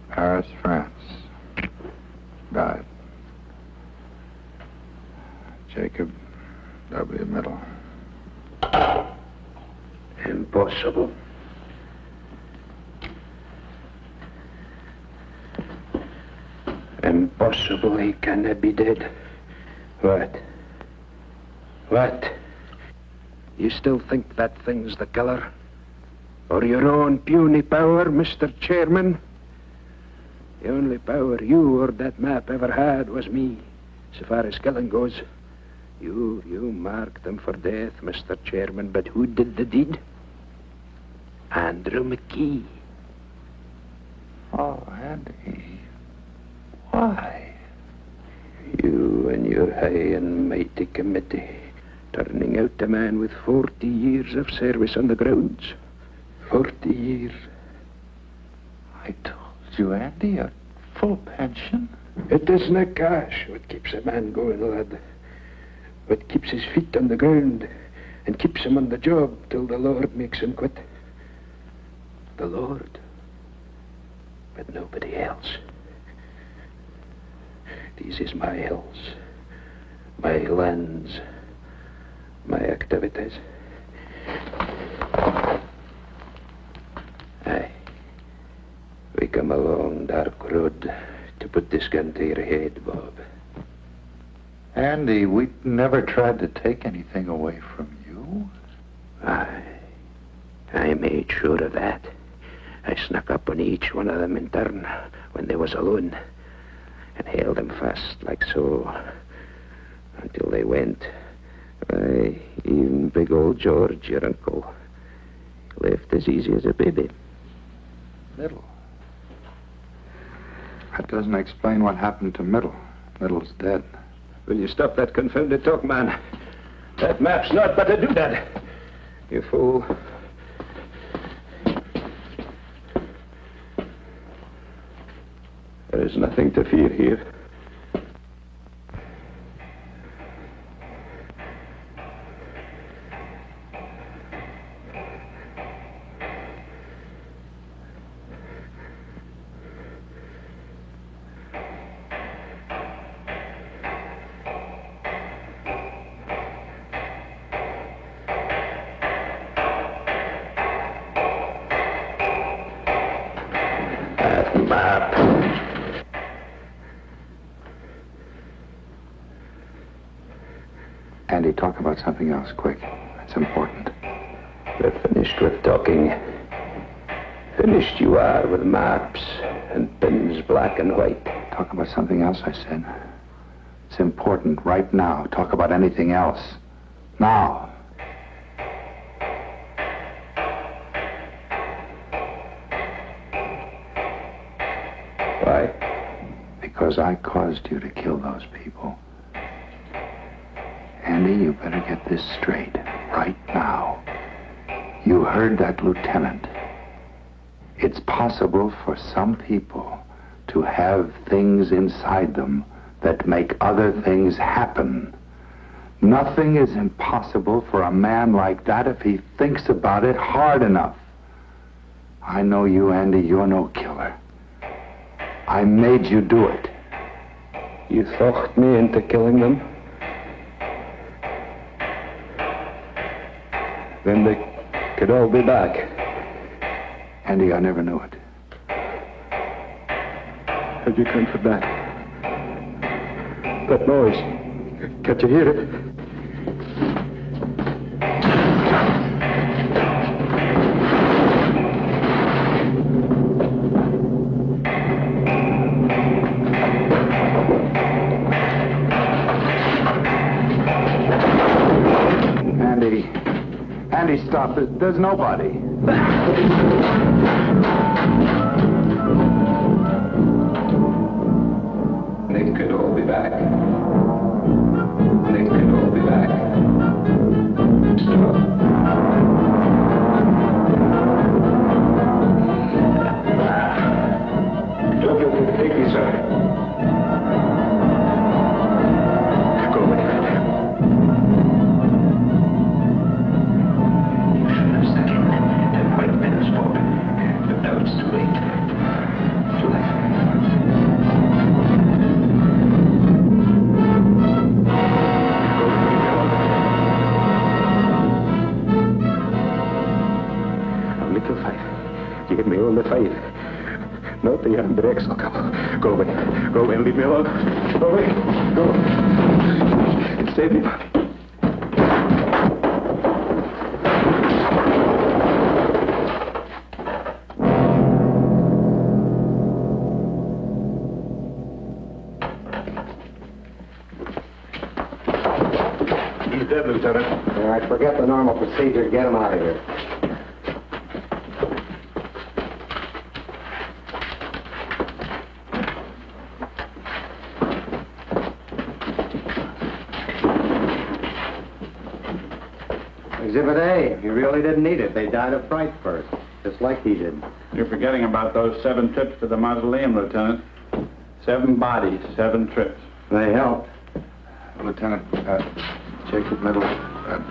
Paris, France. Died. Jacob W. Middle. Impossible. Impossible, he cannot be dead. What? What? You still think that thing's the killer? Or your own puny power, Mr. Chairman? The only power you or that map ever had was me, so far as killing goes. You marked them for death, Mr. Chairman, but who did the deed? Andrew McKee. Oh, Andy. Why? You and your high and mighty committee, turning out a man with 40 years of service on the grounds. 40 years. I told you, Andy, a full pension. It isn't cash what keeps a man going, lad. What keeps his feet on the ground and keeps him on the job till the Lord makes him quit. The Lord, but nobody else. This is my hills, my lands, my activities. Aye, we come a long, dark road to put this gun to your head, Bob. Andy, we never tried to take anything away from you. Aye, I made sure of that. I snuck up on each one of them in turn when they was alone and held them fast like so until they went. Aye, even big old George, your uncle, left as easy as a baby. Middle. That doesn't explain what happened to Middle. Middle's dead. Will you stop that confounded talk, man? That map's not but a doodad. You fool. There is nothing to fear here. That map. Andy, talk about something else, quick. It's important. We're finished with talking. Finished you are with maps and pins black and white. Talk about something else, I said. It's important right now. Talk about anything else. Now. Why? Because I caused you to kill those people. Andy, you better get this straight right now. You heard that lieutenant. It's possible for some people to have things inside them that make other things happen. Nothing is impossible for a man like that if he thinks about it hard enough. I know you, Andy, you're no killer. I made you do it. You talked me into killing them? Then they could all be back. Andy, I never knew it. How'd you come for that? That noise. Can't you hear it? Andy, stop. There's nobody. They could all be back. They could all be back. Stop. Take me, sir. Go away. You should have stuck in and white men's fault. But now it's too late. Too late. A little fight. You get me on the fight. Not the Andrexel couple. Go away. Go away and leave me alone. Go away. Go. Save me, Bobby. He's dead, Lieutenant. All right, forget the normal procedure. Get him out of here. Exhibit A. He really didn't need it. They died of fright first, just like he did. You're forgetting about those 7 trips to the mausoleum, Lieutenant. 7 bodies, 7 trips. They helped. Lieutenant, Jacob Middle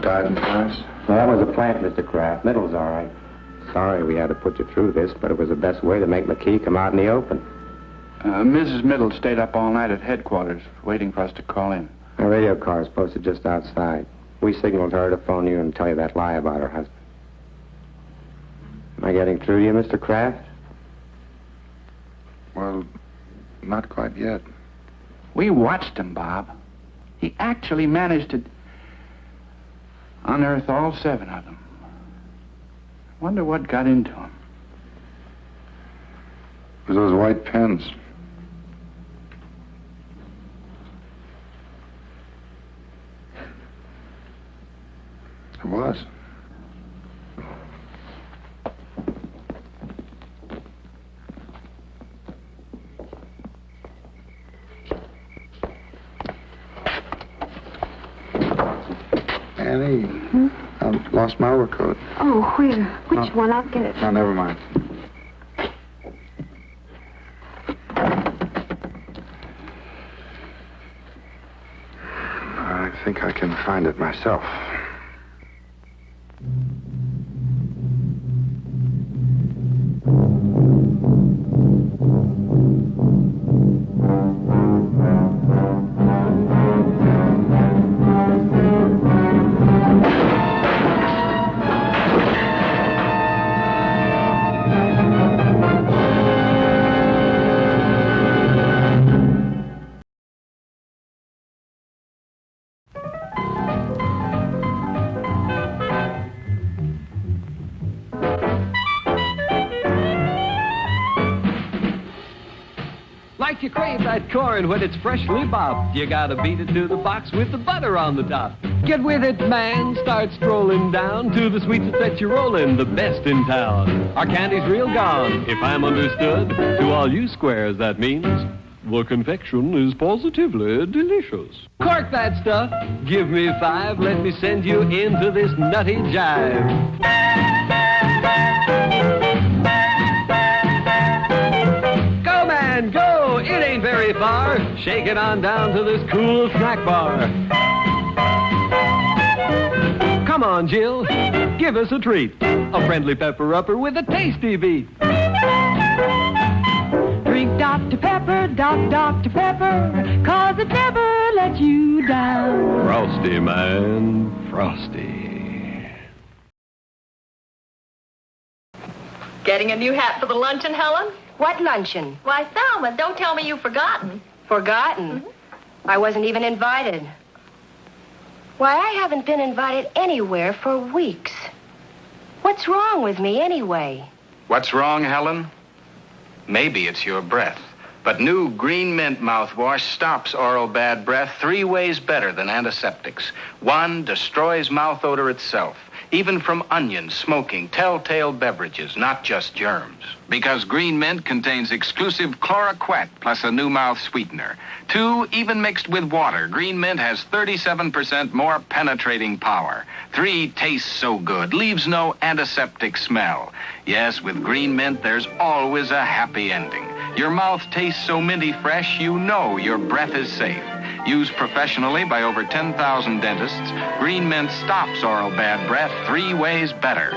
died in France. Well, that was a plant, Mr. Kraft. Middle's all right. Sorry we had to put you through this, but it was the best way to make McKee come out in the open. Mrs. Middle stayed up all night at headquarters, waiting for us to call in. A radio car is posted just outside. We signaled her to phone you and tell you that lie about her husband. Am I getting through to you, Mr. Kraft? Well, not quite yet. We watched him, Bob. He actually managed to unearth all 7 of them. Wonder what got into him. It was those white pens. It was. Annie, I lost my overcoat. Oh, where? Which one? I'll get it. No, never mind. I think I can find it myself. Like you crave that corn when it's freshly bobbed, you gotta beat it to the box with the butter on the top. Get with it, man. Start strolling down to the sweets that set you rolling, the best in town. Our candy's real gone, if I'm understood. To all you squares, that means the confection is positively delicious. Cork that stuff. Give me 5. Let me send you into this nutty jive. Go, man, go. It ain't very far. Shake it on down to this cool snack bar. Come on, Jill. Give us a treat. A friendly pepper-upper with a tasty beat. Drink Dr. Pepper, Dr. Pepper, 'cause it never lets you down. Frosty, man, frosty. Getting a new hat for the luncheon, Helen? What luncheon? Why, Thelma, don't tell me you've forgotten. Forgotten? I wasn't even invited. Why, I haven't been invited anywhere for weeks. What's wrong with me anyway? What's wrong, Helen? Maybe it's your breath. But new Green Mint mouthwash stops oral bad breath 3 ways better than antiseptics. 1, destroys mouth odor itself. even from onions, smoking, telltale beverages, not just germs. Because green mint contains exclusive chloroquet plus a new mouth sweetener. 2, even mixed with water, green mint has 37% more penetrating power. 3, tastes so good, leaves no antiseptic smell. Yes, with green mint, there's always a happy ending. Your mouth tastes so minty fresh, you know your breath is safe. Used professionally by over 10,000 dentists, green mint stops oral bad breath 3 ways better.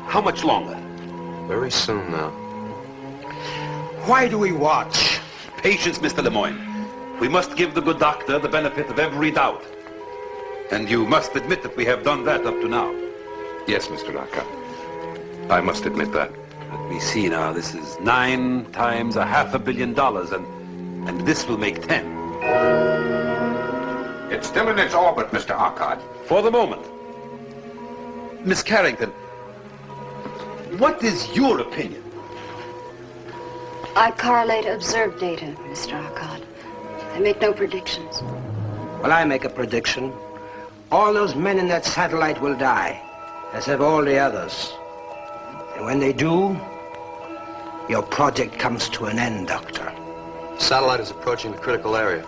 How much longer? Very soon now. Why do we watch? Patience, Mr. Lemoyne. We must give the good doctor the benefit of every doubt. And you must admit that we have done that up to now. Yes, Mr. Rocca. I must admit that. Let me see now. This is 9 times $500 million, and this will make 10. It's still in its orbit, Mr. Arcot. For the moment. Miss Carrington, what is your opinion? I correlate observed data, Mr. Arcot. I make no predictions. Well, I make a prediction. All those men in that satellite will die, as have all the others. And when they do, your project comes to an end, Doctor. Satellite is approaching the critical area.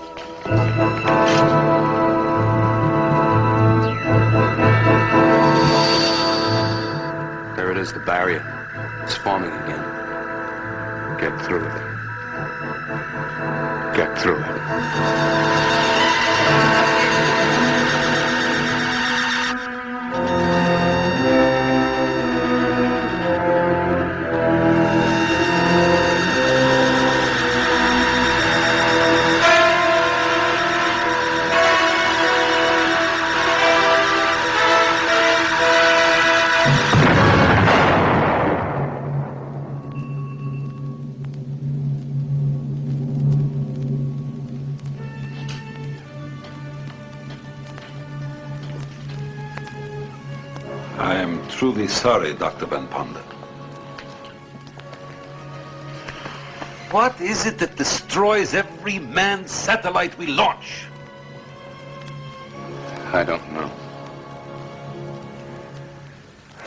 There it is, the barrier. It's forming again. Get through it. Get through it. I am truly sorry, Dr. Van Ponder. What is it that destroys every manned satellite we launch? I don't know.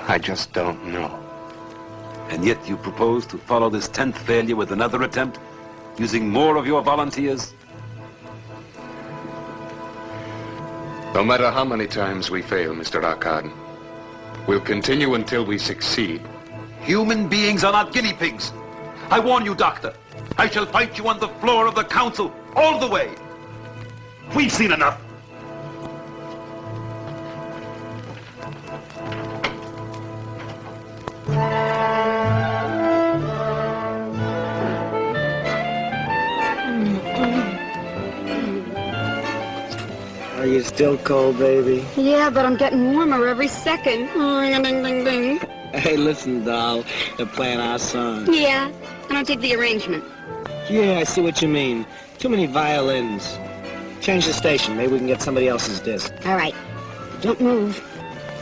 I just don't know. And yet you propose to follow this 10th failure with another attempt, using more of your volunteers? No matter how many times we fail, Mr. Arcot, we'll continue until we succeed. Human beings are not guinea pigs. I warn you, Doctor. I shall fight you on the floor of the council all the way. We've seen enough. Are you still cold, baby? Yeah, but I'm getting warmer every second. Ring-a-ding-ding-ding. Hey, listen, doll. They're playing our song. Yeah, I don't dig the arrangement. Yeah, I see what you mean. Too many violins. Change the station. Maybe we can get somebody else's disc. All right. Don't move.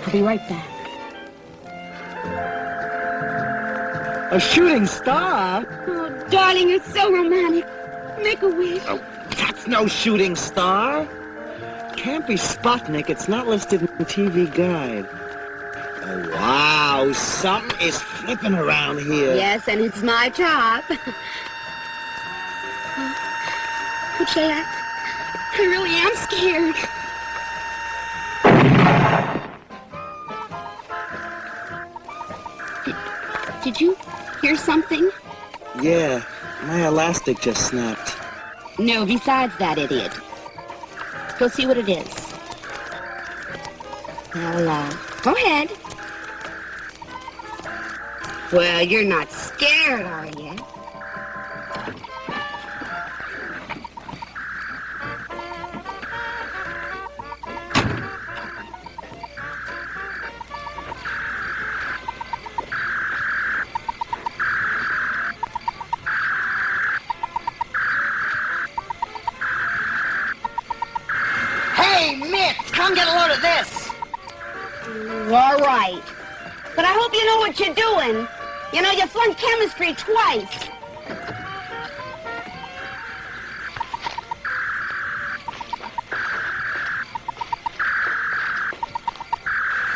I'll be right back. A shooting star? Oh, darling, you're so romantic. Make a wish. Oh, that's no shooting star. Can't be Sputnik. It's not listed in the TV guide. Oh, wow. Something is flipping around here. Yes, and it's my job. Okay, I really am scared. Did you hear something? Yeah, my elastic just snapped. No, besides that, idiot. Go see what it is. Well, go ahead. Well, you're not scared, are you? Hey, Mitt, come get a load of this. All right. But I hope you know what you're doing. You know, you flunked chemistry twice.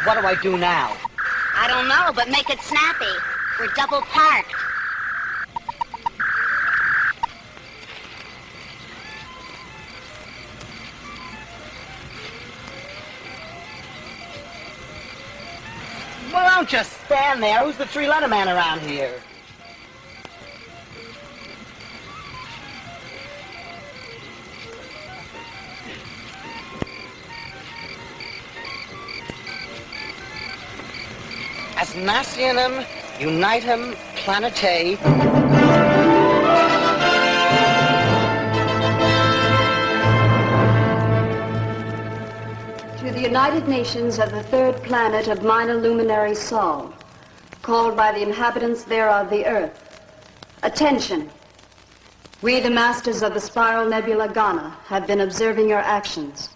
What do I do now? I don't know, but make it snappy. We're double parked. Well, don't just stand there. Who's the three-letter man around here? Asnacianum unitum planetae. To the United Nations of the third planet of minor luminary Sol, called by the inhabitants thereof the Earth. Attention! We, the masters of the spiral nebula Ghana, have been observing your actions.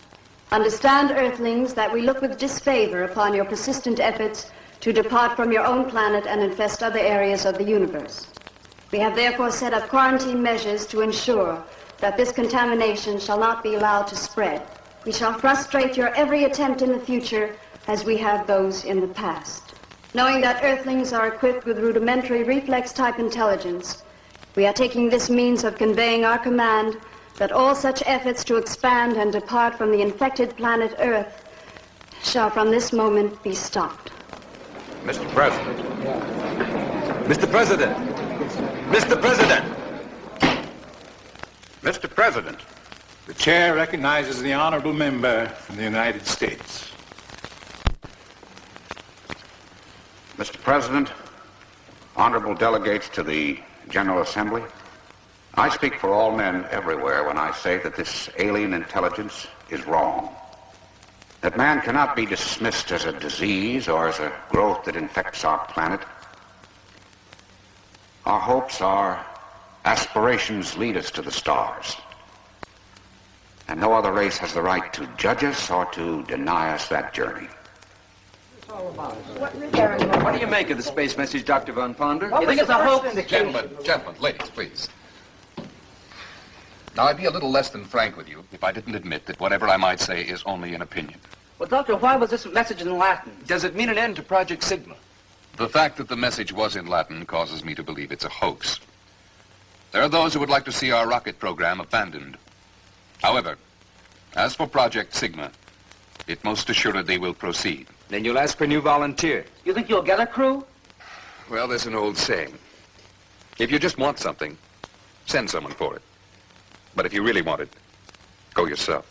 Understand, Earthlings, that we look with disfavor upon your persistent efforts to depart from your own planet and infest other areas of the universe. We have therefore set up quarantine measures to ensure that this contamination shall not be allowed to spread. We shall frustrate your every attempt in the future as we have those in the past. Knowing that Earthlings are equipped with rudimentary reflex-type intelligence, we are taking this means of conveying our command that all such efforts to expand and depart from the infected planet Earth shall from this moment be stopped. Mr. President. Mr. President. Mr. President. Mr. President. The chair recognizes the honorable member from the United States. Mr. President, honorable delegates to the General Assembly, I speak for all men everywhere when I say that this alien intelligence is wrong. That man cannot be dismissed as a disease or as a growth that infects our planet. Our hopes, our aspirations lead us to the stars. And no other race has the right to judge us or to deny us that journey. What do you make of the space message, Dr. Von Ponder? You think it's a hoax? Gentlemen, ladies, please. Now, I'd be a little less than frank with you if I didn't admit that whatever I might say is only an opinion. Well, Doctor, why was this message in Latin? Does it mean an end to Project Sigma? The fact that the message was in Latin causes me to believe it's a hoax. There are those who would like to see our rocket program abandoned. However, as for Project Sigma, it most assuredly will proceed. Then you'll ask for new volunteers. You think you'll get a crew? Well, there's an old saying. If you just want something, send someone for it. But if you really want it, go yourself.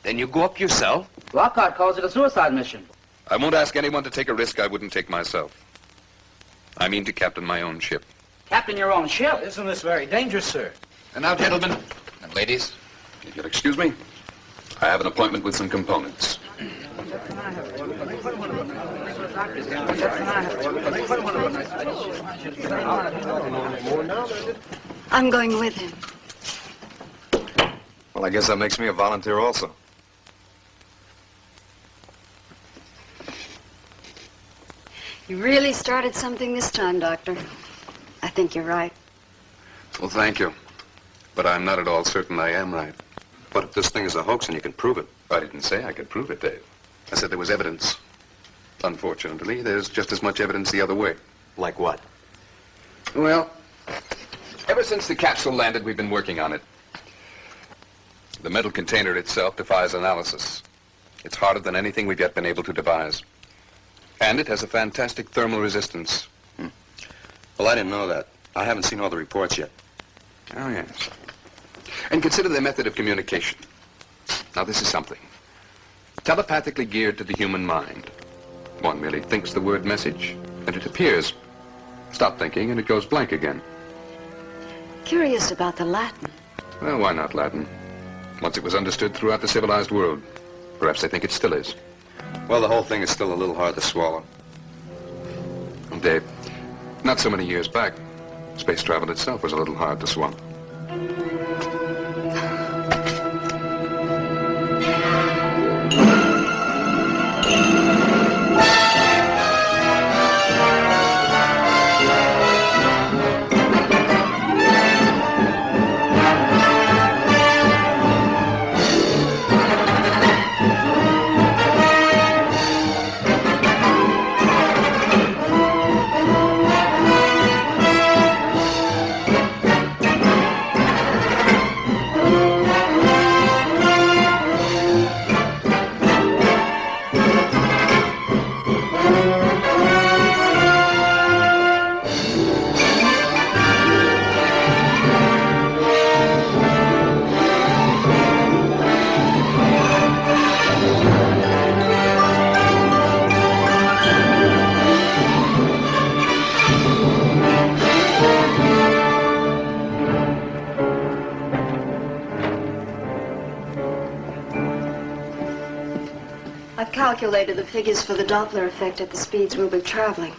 Then you go up yourself? Lockhart calls it a suicide mission. I won't ask anyone to take a risk I wouldn't take myself. I mean to captain my own ship. Captain your own ship? Isn't this very dangerous, sir? And now, gentlemen and ladies, if you'll excuse me, I have an appointment with some components. I'm going with him. Well, I guess that makes me a volunteer also. You really started something this time, Doctor. I think you're right. Well, thank you. But I'm not at all certain I am right. But if this thing is a hoax and you can prove it. I didn't say I could prove it, Dave. I said there was evidence. Unfortunately, there's just as much evidence the other way. Like what? Well, ever since the capsule landed, we've been working on it. The metal container itself defies analysis. It's harder than anything we've yet been able to devise. And it has a fantastic thermal resistance. Well, I didn't know that. I haven't seen all the reports yet. Oh, yes. And consider the method of communication. Now, this is something. Telepathically geared to the human mind. One merely thinks the word message, and it appears. Stop thinking, and it goes blank again. Curious about the Latin. Well, why not Latin? Once it was understood throughout the civilized world. Perhaps they think it still is. Well, the whole thing is still a little hard to swallow. Dave, not so many years back, space travel itself was a little hard to swallow. Calculated the figures for the Doppler effect at the speeds we'll be traveling.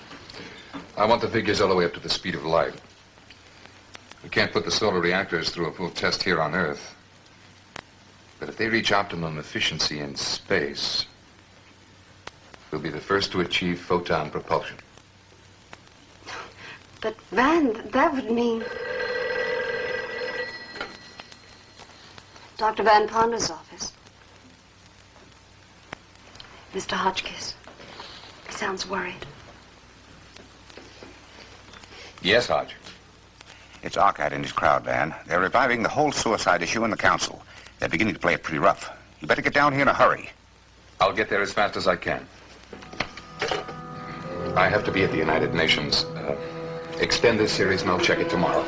I want the figures all the way up to the speed of light. We can't put the solar reactors through a full test here on Earth. But if they reach optimum efficiency in space, we'll be the first to achieve photon propulsion. But, Van, that would mean... Dr. Van Ponder's office. Mr. Hotchkiss. He sounds worried. Yes, Hodge. It's Arcad and his crowd, Van. They're reviving the whole suicide issue in the council. They're beginning to play it pretty rough. You better get down here in a hurry. I'll get there as fast as I can. I have to be at the United Nations. Extend this series and I'll check it tomorrow.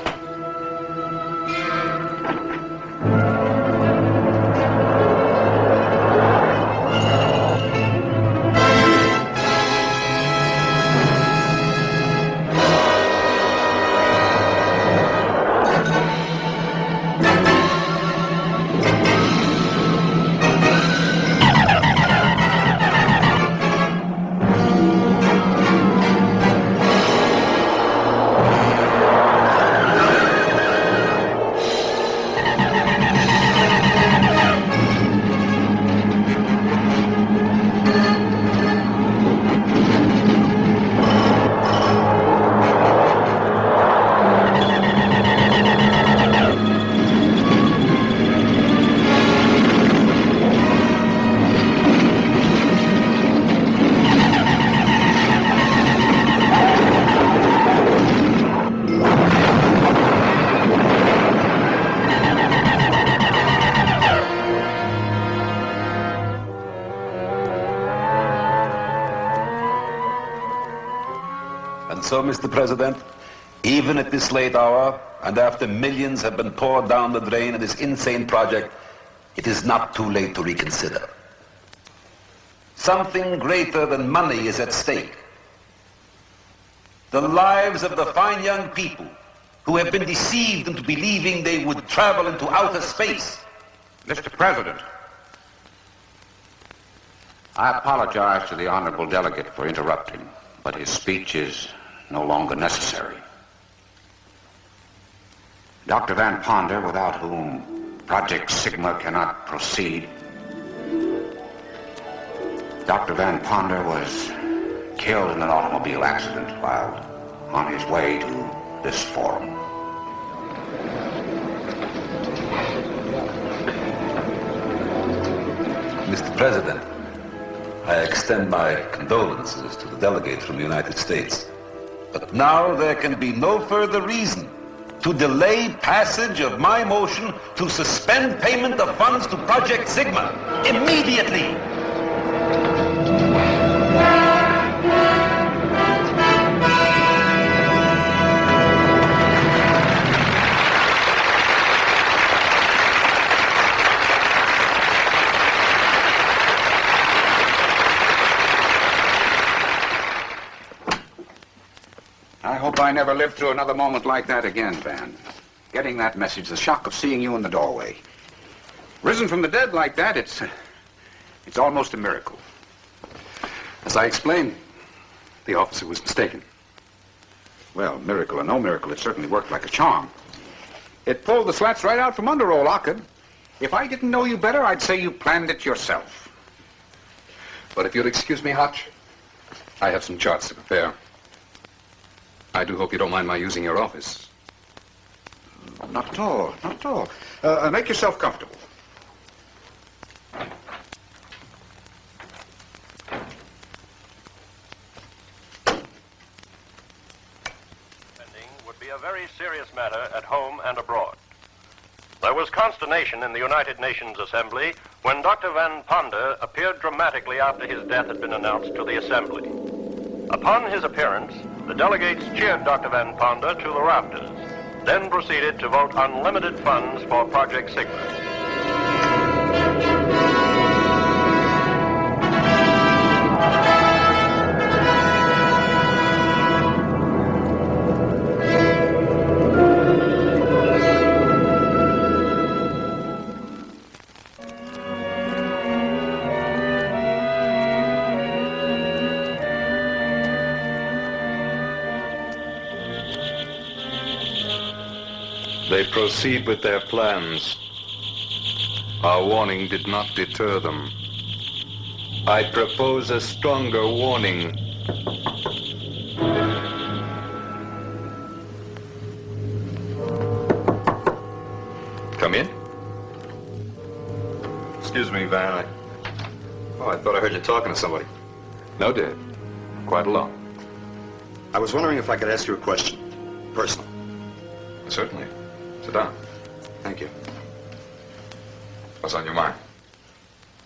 So, Mr. President, even at this late hour, and after millions have been poured down the drain in this insane project, it is not too late to reconsider. Something greater than money is at stake. The lives of the fine young people who have been deceived into believing they would travel into outer space. Mr. President, I apologize to the honorable delegate for interrupting, but his speech is no longer necessary. Dr. Van Ponder, without whom Project Sigma cannot proceed. Dr. Van Ponder was killed in an automobile accident while on his way to this forum. Mr. President, I extend my condolences to the delegates from the United States. But now there can be no further reason to delay passage of my motion to suspend payment of funds to Project Sigma immediately. I hope I never live through another moment like that again, Van. Getting that message, the shock of seeing you in the doorway. Risen from the dead like that, it's almost a miracle. As I explained, the officer was mistaken. Well, miracle or no miracle, it certainly worked like a charm. It pulled the slats right out from under old Ockett. If I didn't know you better, I'd say you planned it yourself. But if you'll excuse me, Hutch, I have some charts to prepare. I do hope you don't mind my using your office. Not at all, not at all. Make yourself comfortable. Would be a very serious matter at home and abroad. There was consternation in the United Nations Assembly when Dr. Van Ponder appeared dramatically after his death had been announced to the Assembly. Upon his appearance, the delegates cheered Dr. Van Ponder to the rafters, then proceeded to vote unlimited funds for Project Sigma. They proceed with their plans. Our warning did not deter them. I propose a stronger warning. Come in. Excuse me, Van. I thought I heard you talking to somebody. No, Dad. Quite alone. I was wondering if I could ask you a question. Personal. Certainly. Sit down. Thank you. What's on your mind?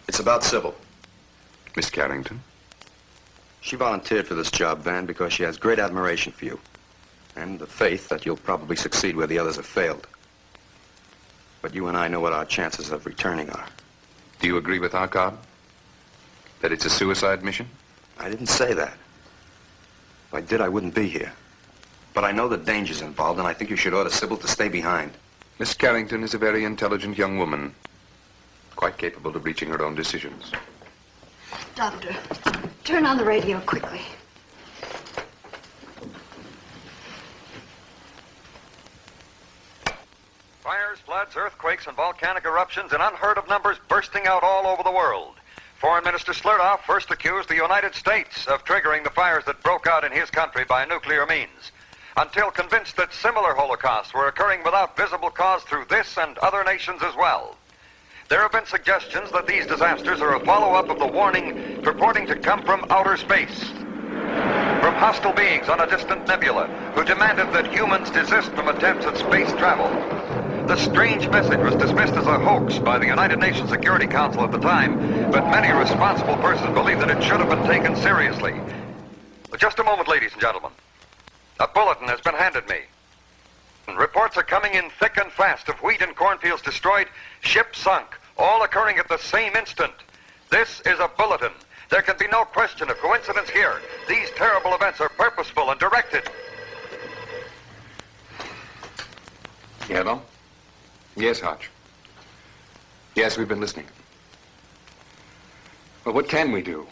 It's about Sybil. Miss Carrington? She volunteered for this job, Van, because she has great admiration for you. And the faith that you'll probably succeed where the others have failed. But you and I know what our chances of returning are. Do you agree with our Cobb? That it's a suicide mission? I didn't say that. If I did, I wouldn't be here. But I know the dangers involved, and I think you should order Sybil to stay behind. Miss Carrington is a very intelligent young woman, quite capable of reaching her own decisions. Doctor, turn on the radio quickly. Fires, floods, earthquakes, and volcanic eruptions in unheard of numbers bursting out all over the world. Foreign Minister Slurdoff first accused the United States of triggering the fires that broke out in his country by nuclear means, until convinced that similar holocausts were occurring without visible cause through this and other nations as well. There have been suggestions that these disasters are a follow-up of the warning purporting to come from outer space, from hostile beings on a distant nebula who demanded that humans desist from attempts at space travel. The strange message was dismissed as a hoax by the United Nations Security Council at the time, but many responsible persons believe that it should have been taken seriously. Just a moment, ladies and gentlemen. A bulletin has been handed me. Reports are coming in thick and fast of wheat and cornfields destroyed, ships sunk, all occurring at the same instant. This is a bulletin. There can be no question of coincidence here. These terrible events are purposeful and directed. Yellow? Yes, Hutch. Yes, we've been listening. Well, what can we do?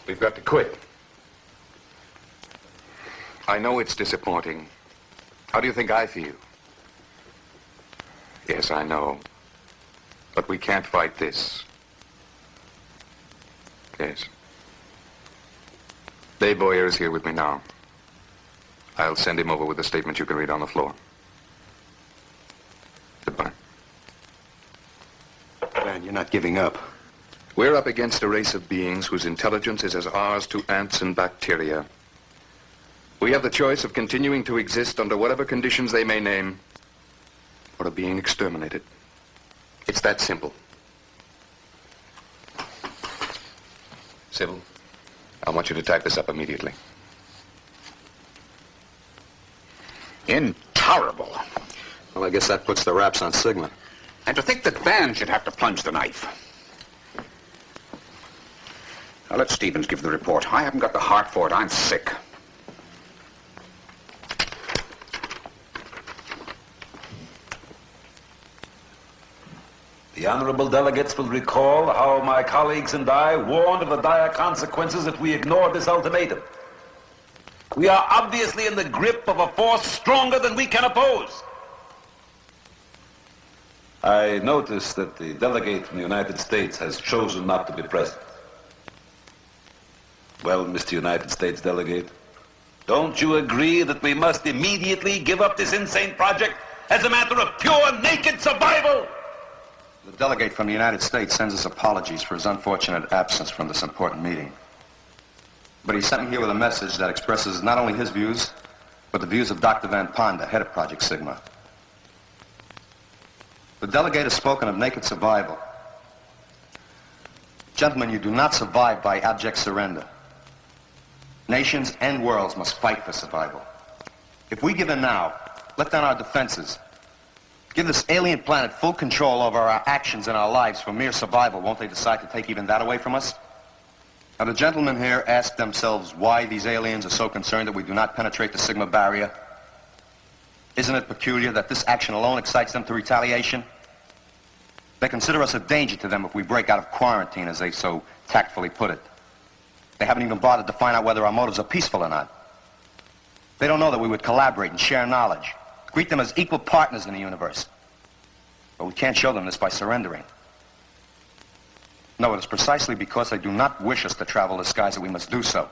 We've got to quit. I know it's disappointing. How do you think I feel? Yes, I know. But we can't fight this. Yes. Dave Boyer is here with me now. I'll send him over with a statement you can read on the floor. Goodbye. Van, you're not giving up. We're up against a race of beings whose intelligence is as ours to ants and bacteria. We have the choice of continuing to exist under whatever conditions they may name, or of being exterminated. It's that simple. Sybil, I want you to type this up immediately. Intolerable. Well, I guess that puts the wraps on Sigma. And to think that Van should have to plunge the knife. Now, let Stevens give the report. I haven't got the heart for it. I'm sick. The honorable delegates will recall how my colleagues and I warned of the dire consequences if we ignored this ultimatum. We are obviously in the grip of a force stronger than we can oppose. I notice that the delegate from the United States has chosen not to be present. Well, Mr. United States delegate, don't you agree that we must immediately give up this insane project as a matter of pure, naked survival? The delegate from the United States sends us apologies for his unfortunate absence from this important meeting. But he sent me here with a message that expresses not only his views, but the views of Dr. Van Ponda, head of Project Sigma. The delegate has spoken of naked survival. Gentlemen, you do not survive by abject surrender. Nations and worlds must fight for survival. If we give in now, let down our defenses, give this alien planet full control over our actions and our lives for mere survival, won't they decide to take even that away from us? Now, the gentlemen here ask themselves why these aliens are so concerned that we do not penetrate the Sigma barrier. Isn't it peculiar that this action alone excites them to retaliation? They consider us a danger to them if we break out of quarantine, as they so tactfully put it. They haven't even bothered to find out whether our motives are peaceful or not. They don't know that we would collaborate and share knowledge, greet them as equal partners in the universe. But we can't show them this by surrendering. No, it is precisely because they do not wish us to travel the skies that we must do so.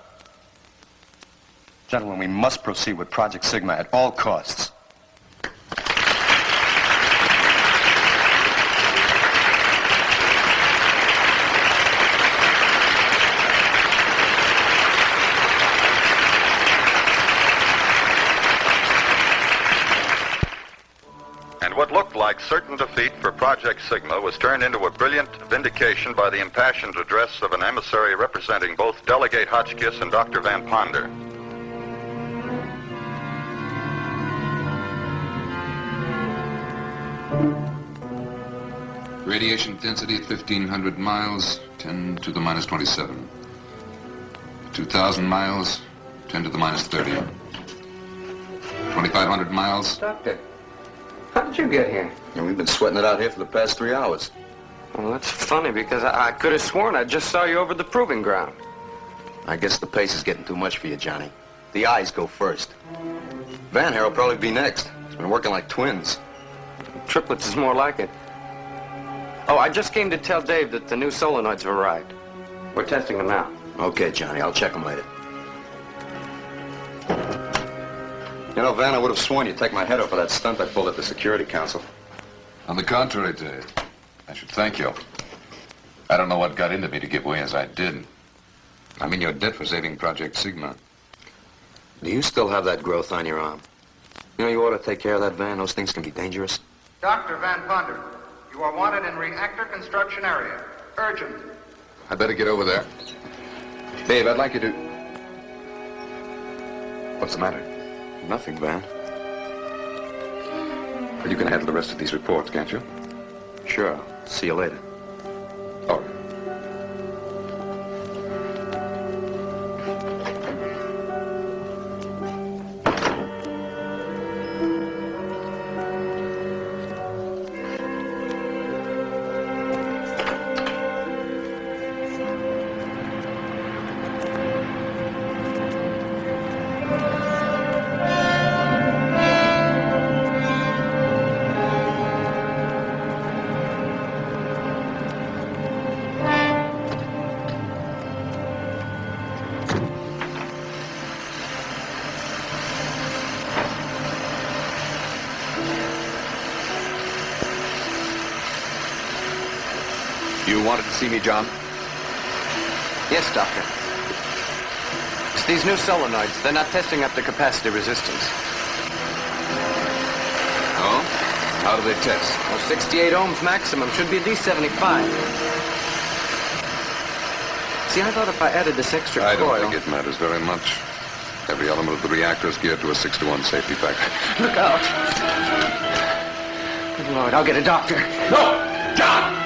Gentlemen, we must proceed with Project Sigma at all costs. And what looked like certain defeat for Project Sigma was turned into a brilliant vindication by the impassioned address of an emissary representing both Delegate Hotchkiss and Dr. Van Ponder. Radiation density at 1,500 miles, 10 to the minus 27. 2,000 miles, 10 to the minus 30. 2,500 miles. Doctor, how did you get here? Yeah, we've been sweating it out here for the past 3 hours. Well, that's funny, because I could have sworn I just saw you over the proving ground. I guess the pace is getting too much for you, Johnny. The eyes go first. Van here will probably be next. He's been working like twins. Triplets is more like it. Oh, I just came to tell Dave that the new solenoids have arrived. We're testing them now. Okay, Johnny, I'll check them later. You know, Van, I would have sworn you'd take my head off for that stunt I pulled at the Security Council. On the contrary, Dave, I should thank you. I don't know what got into me to give way as I did. I mean, you're dead for saving Project Sigma. Do you still have that growth on your arm? You know, you ought to take care of that, Van. Those things can be dangerous. Dr. Van Ponder, you are wanted in reactor construction area. Urgent. I better get over there. Dave, I'd like you to... What's the matter? Nothing, Van. Well, you can handle the rest of these reports, can't you? Sure. I'll see you later. All right. You wanted to see me, John? Yes, Doctor. It's these new solenoids. They're not testing up to capacity resistance. Oh? How do they test? Well, 68 ohms maximum. Should be at least 75. See, I thought if I added this extra I coil... don't think it matters very much. Every element of the reactor is geared to a 6-to-1 safety factor. Look out. Good Lord, I'll get a doctor. No! John!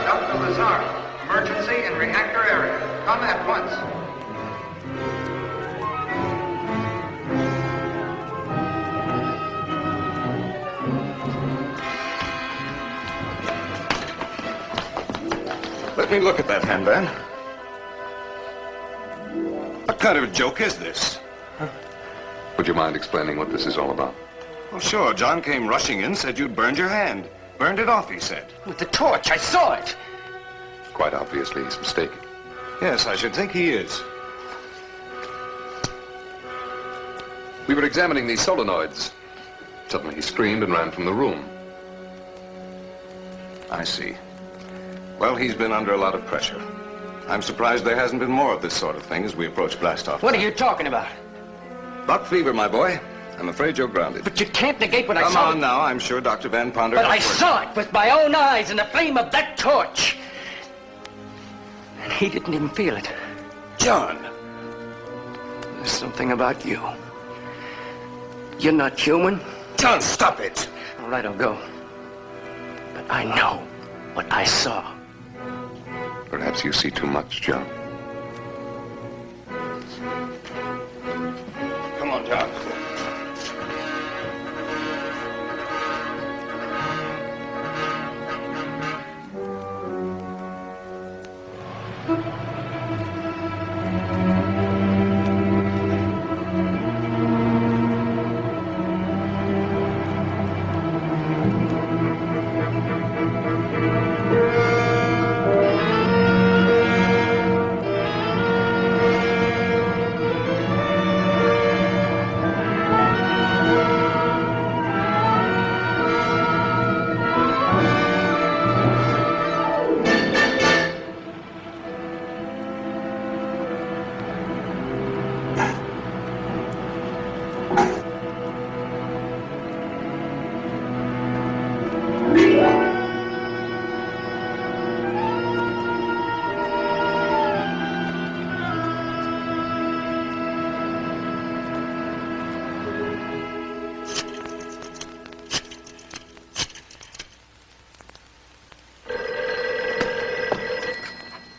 Dr. Lazar. Emergency in reactor area. Come at once. Let me look at that hand, Van. What kind of a joke is this? Would you mind explaining what this is all about? Well, sure. John came rushing in, said you'd burned your hand. Burned it off, he said. With the torch, I saw it. Quite obviously, he's mistaken. Yes, I should think he is. We were examining these solenoids. Suddenly he screamed and ran from the room. I see. Well, he's been under a lot of pressure. I'm surprised there hasn't been more of this sort of thing as we approach blastoff. What are you talking about? Buck fever, my boy. I'm afraid you're grounded. But you can't negate what I saw. Come on now. I'm sure Dr. Van Ponder... But I saw it with my own eyes in the flame of that torch. And he didn't even feel it. John! There's something about you. You're not human. John, stop it! All right, I'll go. But I know what I saw. Perhaps you see too much, John. Come on, John.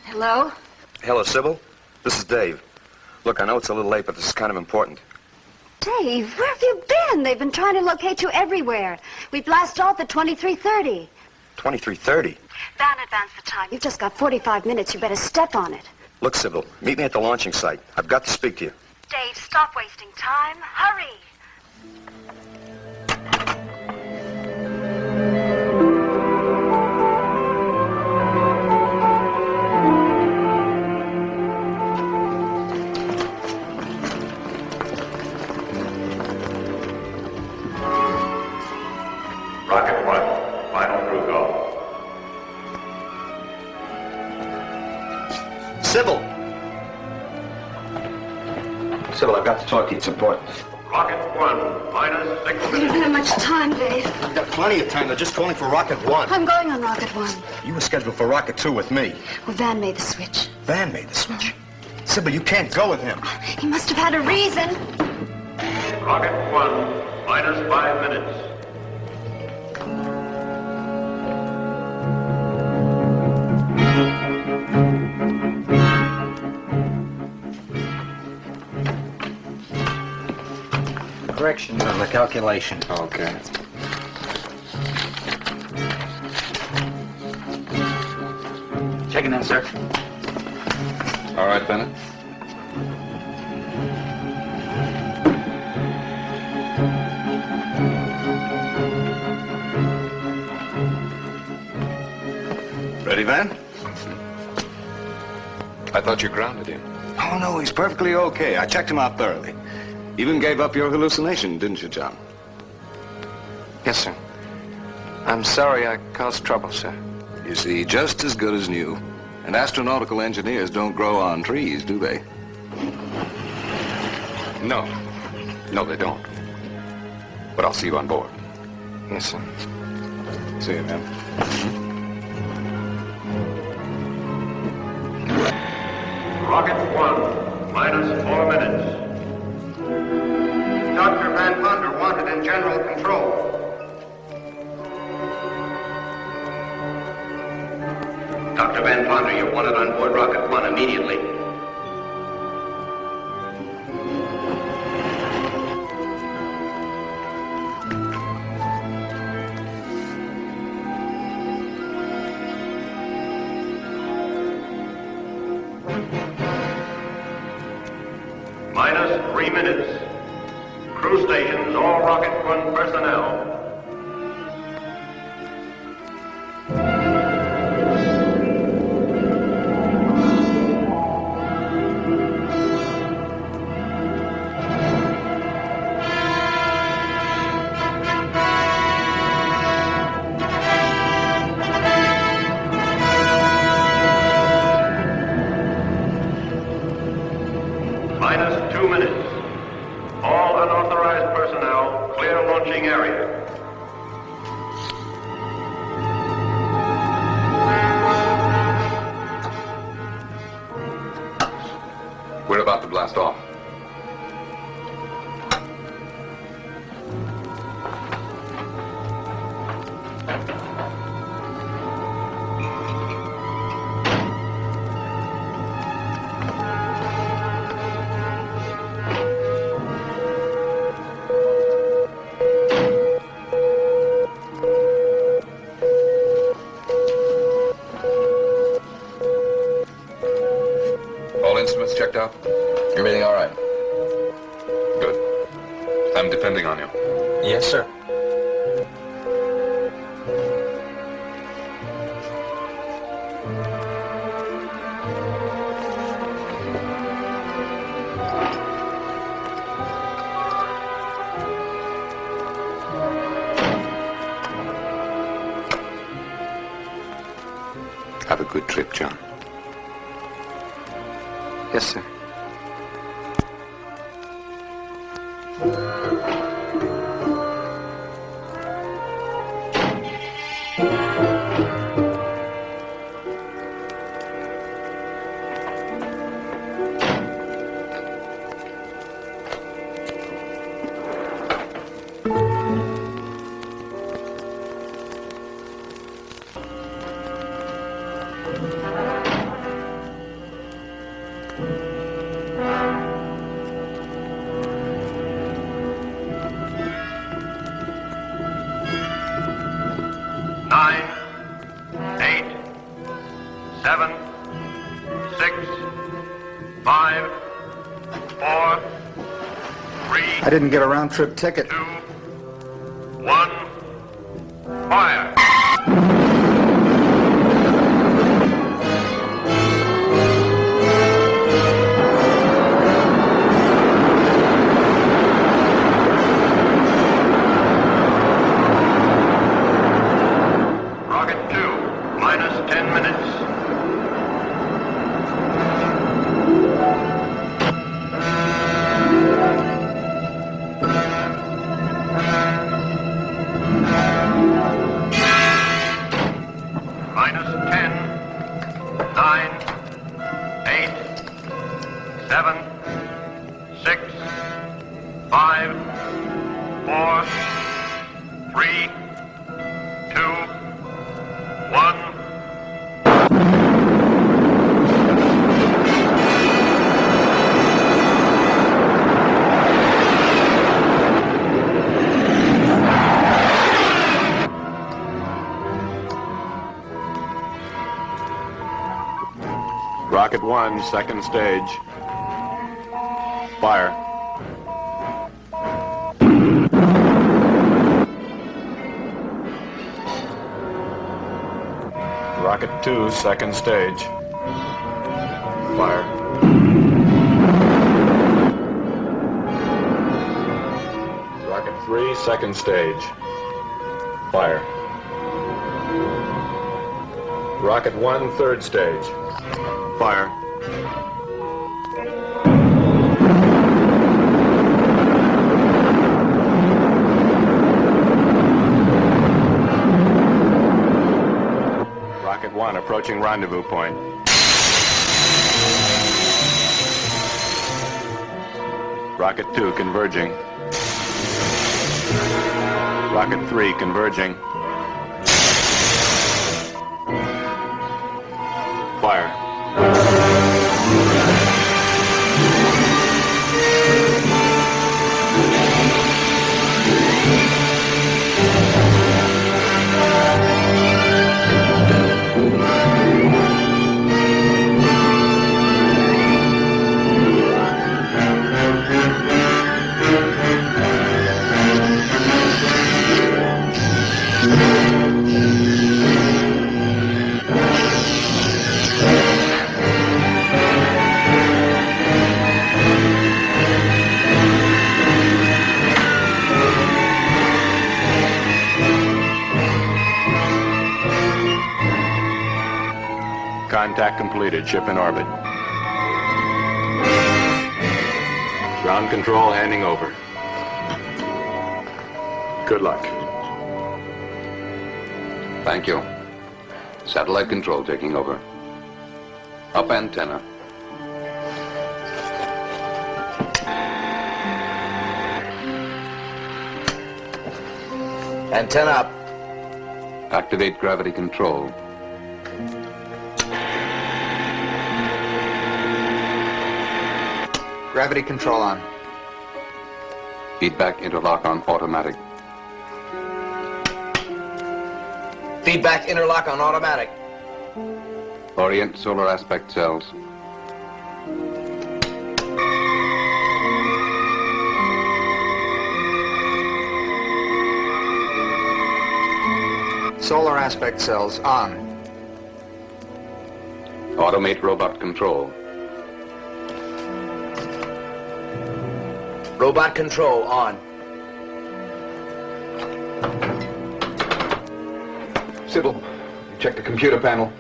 Hello? Hello, Sybil. This is Dave. Look, I know it's a little late, but this is kind of important. Dave, where have you been? They've been trying to locate you everywhere. We blast off at 23:30. 23:30? Van, advance the time. You've just got 45 minutes. You better step on it. Look, Sybil, meet me at the launching site. I've got to speak to you. Dave, stop wasting time. Hurry. Rocket 1, final crew call. Sybil! Sybil, I've got to talk to you. It's important. Rocket 1, minus 6 We don't have much time, Dave. I've got plenty of time. They're just calling for Rocket 1. I'm going on Rocket 1. You were scheduled for Rocket 2 with me. Well, Van made the switch. Van made the switch. Sybil, you can't go with him. He must have had a reason. Rocket 1, minus 5 minutes. Corrections on the calculation. Okay. Checking in, sir. All right, Bennett. Ready, Van? I thought you grounded him. Oh, no, he's perfectly okay. I checked him out thoroughly. Even gave up your hallucination, didn't you, John? Yes, sir. I'm sorry I caused trouble, sir. You see, just as good as new. And astronautical engineers don't grow on trees, do they? No. No, they don't. But I'll see you on board. Yes, sir. See you, man. Rocket 1, minus 4 minutes. Dr. Van Ponder wanted in general control. Dr. Van Ponder, you're wanted on board Rocket 1 immediately. Minus 3 minutes. Crew stations, all Rocket 1 personnel. Minus 2 minutes. All unauthorized personnel, clear launching area. We're about to blast off. All instruments checked out? Everything all right? Good. I'm depending on you. Yes, sir. Have a good trip, John. Yes, sir. I didn't get a round-trip ticket. 2, 1, fire! Rocket 2, minus 10 minutes. 5, 4, 3, 2, 1. Rocket 1, second stage. Fire. Rocket 2, second stage. Fire. Rocket 3, second stage. Fire. Rocket 1, third stage. Fire. Rocket 1 approaching rendezvous point. Rocket 2 converging. Rocket 3 converging. Fire. Contact completed. Ship in orbit. Ground control handing over. Good luck. Thank you. Satellite control taking over. Up antenna. Antenna up. Activate gravity control. Gravity control on. Feedback interlock on automatic. Feedback interlock on automatic. Orient solar aspect cells. Solar aspect cells on. Automate robot control. Robot control on. Sybil, check the computer panel.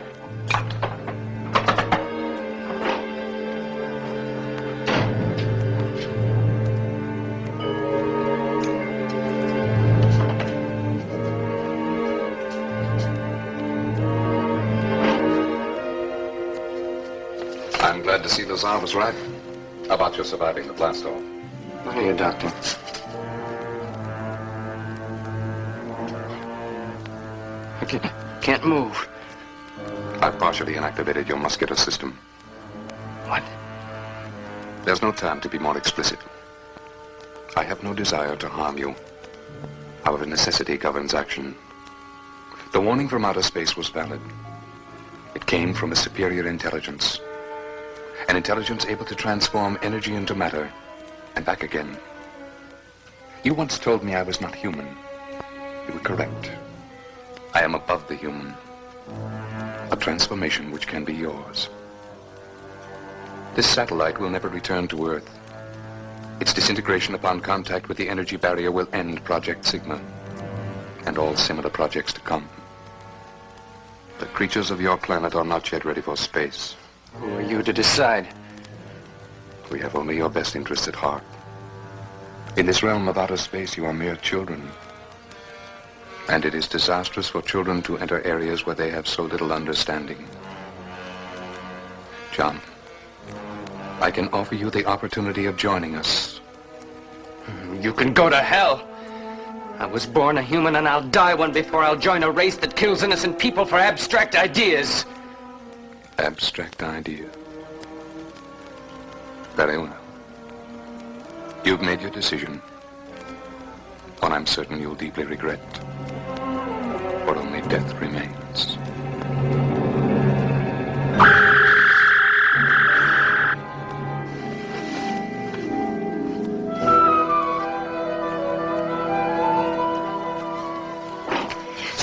I'm glad to see the Tsar was right about your surviving the blast off. What are you, Doctor? I can't move. I've partially inactivated your muscular system. What? There's no time to be more explicit. I have no desire to harm you. However, necessity governs action. The warning from outer space was valid. It came from a superior intelligence. An intelligence able to transform energy into matter and back again. You once told me I was not human. You were correct. I am above the human. A transformation which can be yours. This satellite will never return to Earth. Its disintegration upon contact with the energy barrier will end Project Sigma and all similar projects to come. The creatures of your planet are not yet ready for space. Who are you to decide? We have only your best interests at heart. In this realm of outer space, you are mere children. And it is disastrous for children to enter areas where they have so little understanding. John, I can offer you the opportunity of joining us. You can go to hell. I was born a human and I'll die one before I'll join a race that kills innocent people for abstract ideas. Abstract idea. Very well. You've made your decision. One I'm certain you'll deeply regret. For only death remains.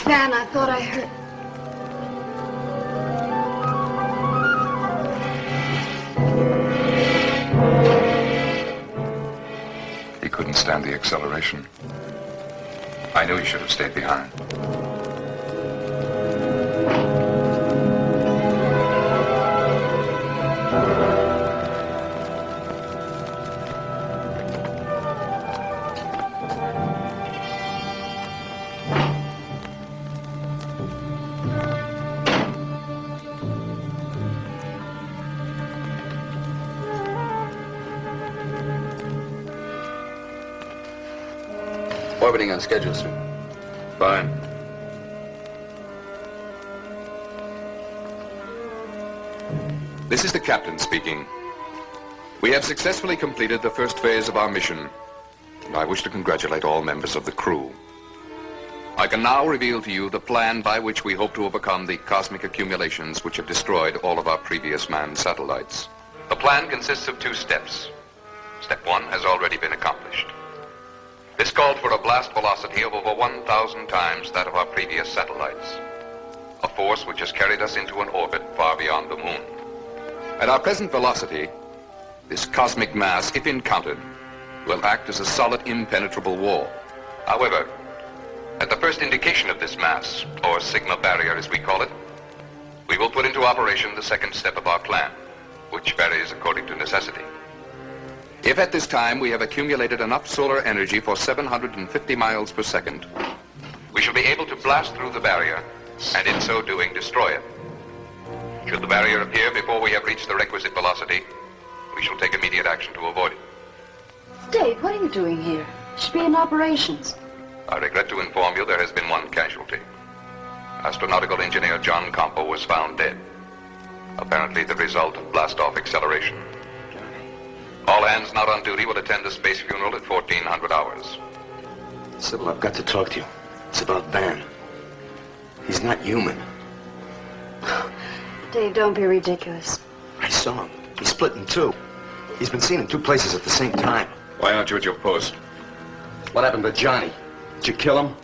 Van, I thought I heard... He couldn't stand the acceleration. I knew he should have stayed behind. Orbiting on schedule, sir. Fine. This is the captain speaking. We have successfully completed the first phase of our mission, and I wish to congratulate all members of the crew. I can now reveal to you the plan by which we hope to overcome the cosmic accumulations which have destroyed all of our previous manned satellites. The plan consists of 2 steps. Step 1 has already been accomplished. This called for a blast velocity of over 1,000 times that of our previous satellites, a force which has carried us into an orbit far beyond the moon. At our present velocity, this cosmic mass, if encountered, will act as a solid, impenetrable wall. However, at the first indication of this mass, or sigma barrier as we call it, we will put into operation the second step of our plan, which varies according to necessity. If at this time we have accumulated enough solar energy for 750 miles per second, we shall be able to blast through the barrier and in so doing destroy it. Should the barrier appear before we have reached the requisite velocity, we shall take immediate action to avoid it. Dave, what are you doing here? You should be in operations. I regret to inform you there has been one casualty. Astronautical engineer John Campo was found dead, apparently the result of blast-off acceleration. All hands not on duty will attend the space funeral at 1400 hours. Sybil, I've got to talk to you. It's about Van. He's not human. Dave, don't be ridiculous. I saw him. He split in 2. He's been seen in 2 places at the same time. Why aren't you at your post? What happened to Johnny? Did you kill him?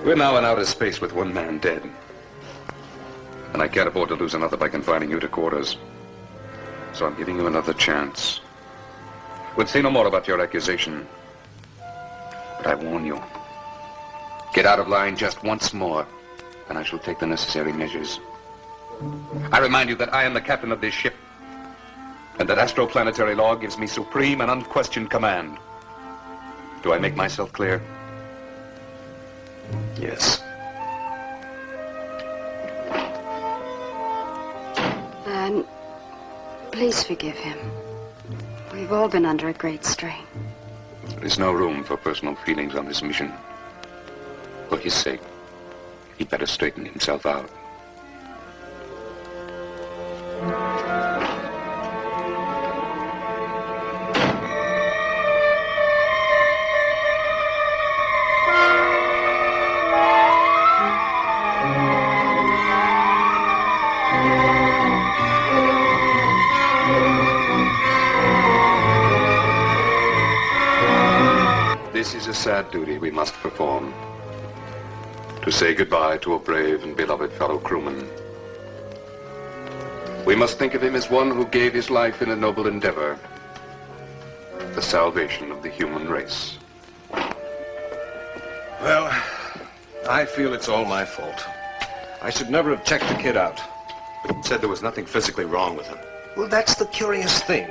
We're now in outer space with 1 man dead. And I can't afford to lose another by confining you to quarters. So I'm giving you another chance. We'll say no more about your accusation. But I warn you. Get out of line just once more, and I shall take the necessary measures. I remind you that I am the captain of this ship, and that astroplanetary law gives me supreme and unquestioned command. Do I make myself clear? Yes. Van, please forgive him. We've all been under a great strain. There is no room for personal feelings on this mission. For his sake, he'd better straighten himself out. This is a sad duty we must perform. To say goodbye to a brave and beloved fellow crewman. We must think of him as one who gave his life in a noble endeavor. The salvation of the human race. Well, I feel it's all my fault. I should never have checked the kid out. Said there was nothing physically wrong with him. Well, that's the curious thing.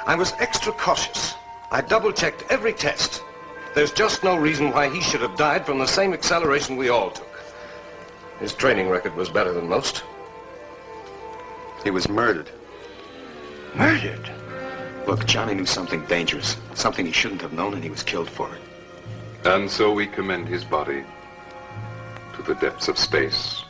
I was extra cautious. I double-checked every test. There's just no reason why he should have died from the same acceleration we all took. His training record was better than most. He was murdered. Murdered? Look, Johnny knew something dangerous, something he shouldn't have known, and he was killed for it. And so we commend his body to the depths of space.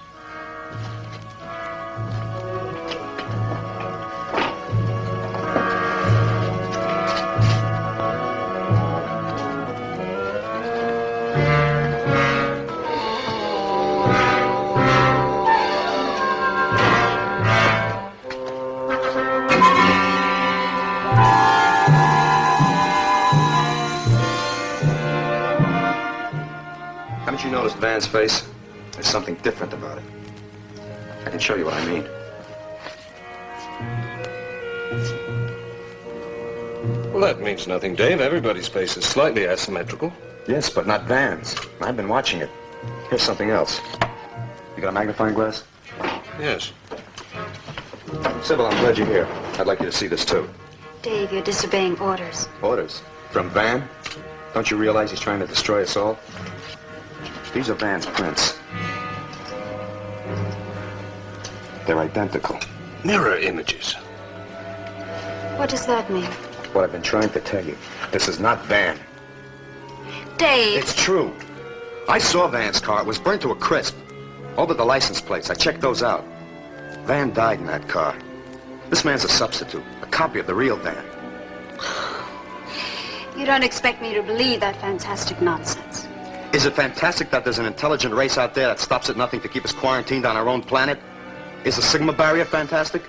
Haven't you noticed Van's face? There's something different about it. I can show you what I mean. Well, that means nothing, Dave. Everybody's face is slightly asymmetrical. Yes, but not Van's. I've been watching it. Here's something else. You got a magnifying glass? Yes. Sybil, I'm glad you're here. I'd like you to see this, too. Dave, you're disobeying orders. Orders? From Van? Don't you realize he's trying to destroy us all? These are Van's prints. They're identical. Mirror images. What does that mean? What I've been trying to tell you. This is not Van. Dave! It's true. I saw Van's car. It was burnt to a crisp. All but the license plates. I checked those out. Van died in that car. This man's a substitute. A copy of the real Van. You don't expect me to believe that fantastic nonsense. Is it fantastic that there's an intelligent race out there that stops at nothing to keep us quarantined on our own planet? Is the Sigma barrier fantastic?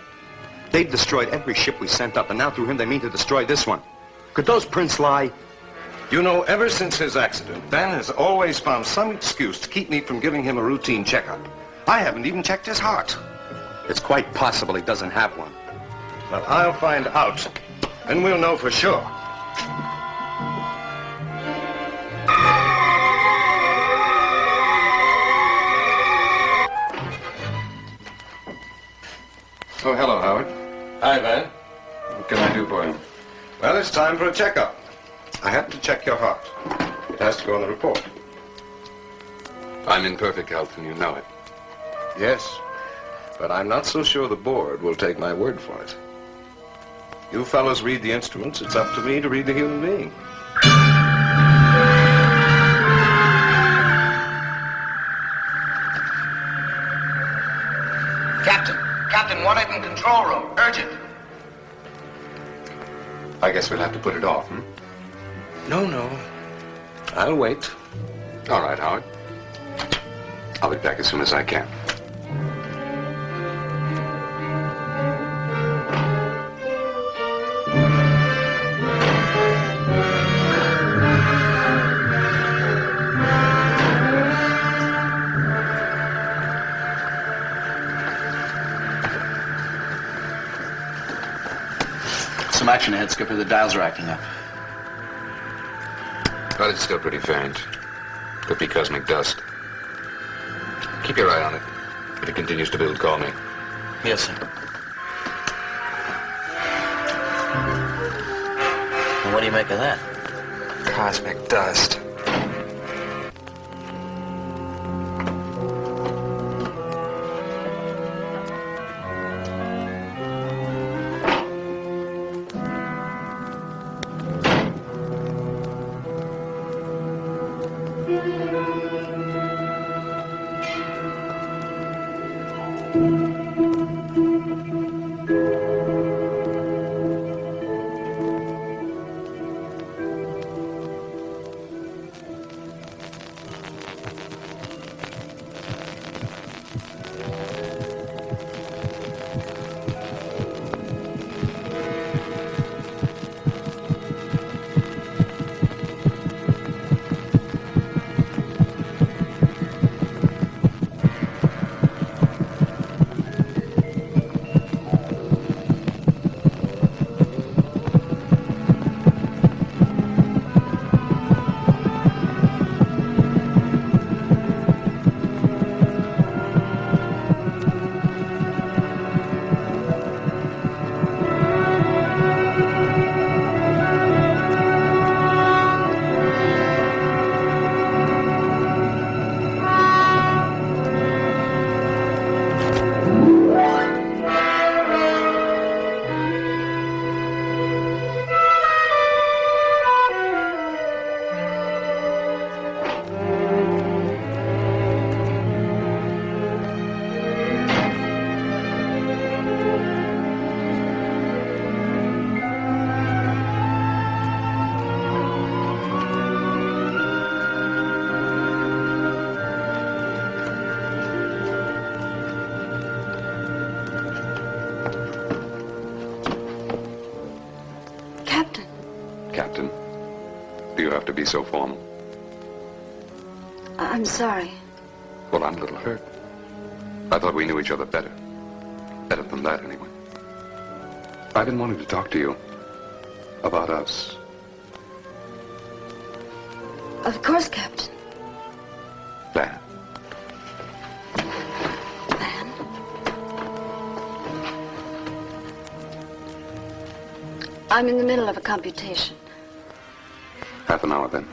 They've destroyed every ship we sent up, and now through him they mean to destroy this one. Could those prints lie? You know, ever since his accident, Van has always found some excuse to keep me from giving him a routine checkup. I haven't even checked his heart. It's quite possible he doesn't have one. Well, I'll find out, and we'll know for sure. Oh, hello, Howard. Hi, Van. What can I do for you? Well, it's time for a checkup. I have to check your heart. It has to go on the report. I'm in perfect health, and you know it. Yes, but I'm not so sure the board will take my word for it. You fellows read the instruments. It's up to me to read the human being. Captain, wanted in control room. Urgent. I guess we'll have to put it off, hmm? No. I'll wait. All right, Howard. I'll be back as soon as I can. Some action ahead, Skipper. The dials are acting up. But it's still pretty faint. Could be cosmic dust. Keep your eye on it. If it continues to build, call me. Yes, sir. And what do you make of that? Cosmic dust. Do you have to be so formal? I'm sorry. Well, I'm a little hurt. I thought we knew each other better. Better than that, anyway. I've been wanting to talk to you about us. Of course, Captain. Van. Van? I'm in the middle of a computation. Half an hour, then.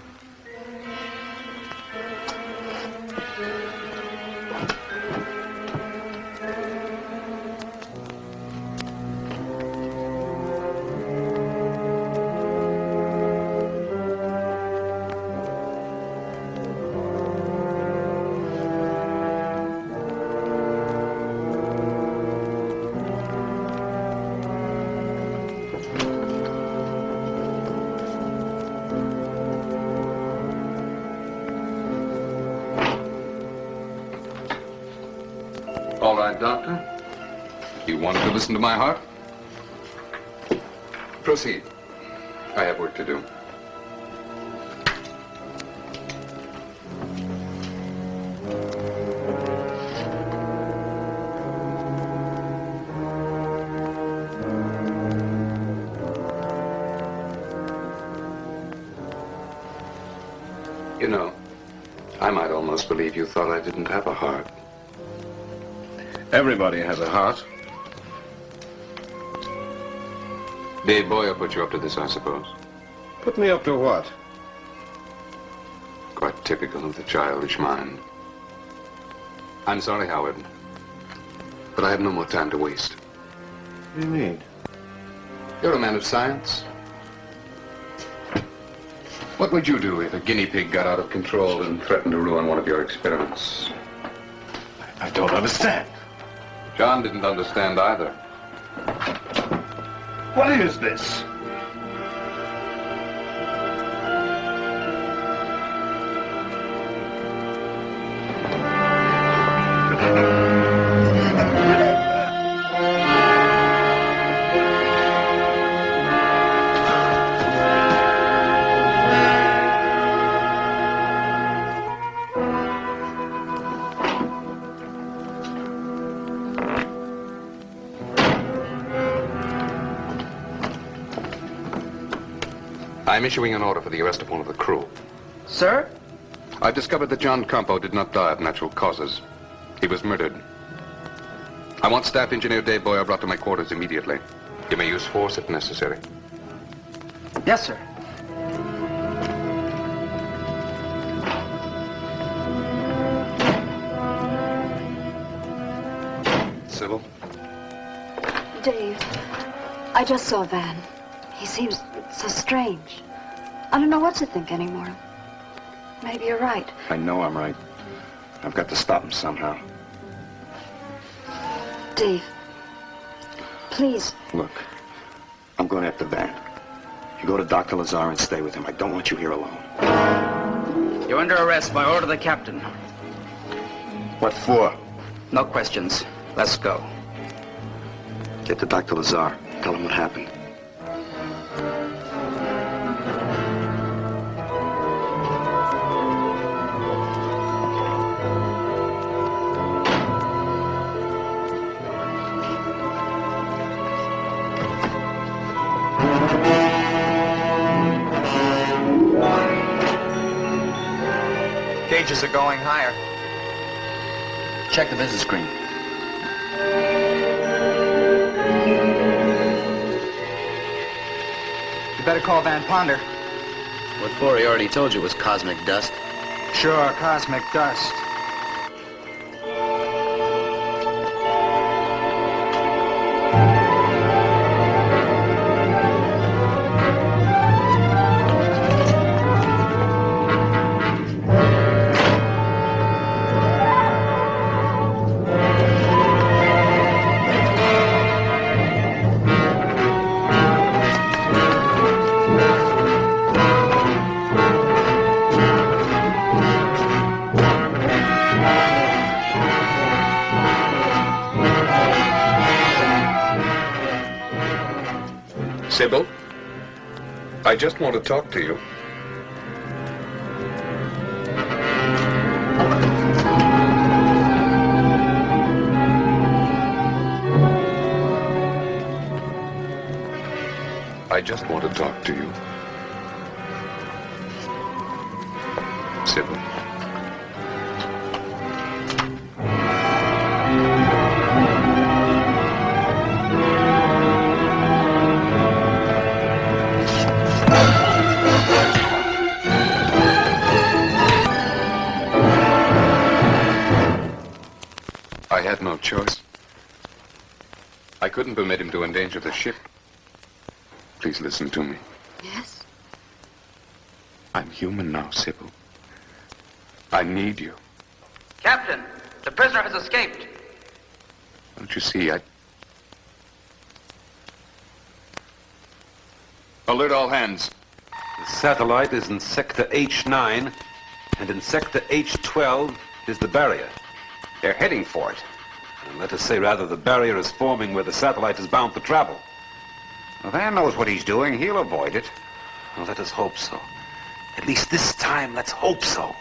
All right, Doctor. You wanted to listen to my heart? Proceed. I have work to do. You know, I might almost believe you thought I didn't have a heart. Everybody has a heart. Dave Boyer put you up to this, I suppose. Put me up to what? Quite typical of the childish mind. I'm sorry, Howard, but I have no more time to waste. What do you mean? You're a man of science. What would you do if a guinea pig got out of control and threatened to ruin one of your experiments? I don't understand. John didn't understand either. What is this? I'm issuing an order for the arrest of one of the crew. Sir? I've discovered that John Campo did not die of natural causes. He was murdered. I want Staff Engineer Dave Boyer brought to my quarters immediately. You may use force if necessary. Yes, sir. Sybil? Dave, I just saw Van. He seems so strange. I don't know what to think anymore. Maybe you're right. I know I'm right. I've got to stop him somehow. Dave, please. Look, I'm going after Van. You go to Dr. Lazar and stay with him. I don't want you here alone. You're under arrest by order of the captain. What for? No questions. Let's go. Get to Dr. Lazar. Tell him what happened. Gauges are going higher. Check the visit screen. You better call Van Ponder. What for? He already told you it was cosmic dust. Sure, cosmic dust. Sybil, I just want to talk to you. just want to talk to you. Sybil. I had no choice. I couldn't permit him to endanger the ship. Please listen to me. Yes? I'm human now, Sybil. I need you. Captain, the prisoner has escaped. Don't you see, Alert all hands. The satellite is in sector H9, and in sector H12 is the barrier. They're heading for it. And let us say, rather, the barrier is forming where the satellite is bound to travel. Well, Van knows what he's doing. He'll avoid it. Well, let us hope so. At least this time, let's hope so.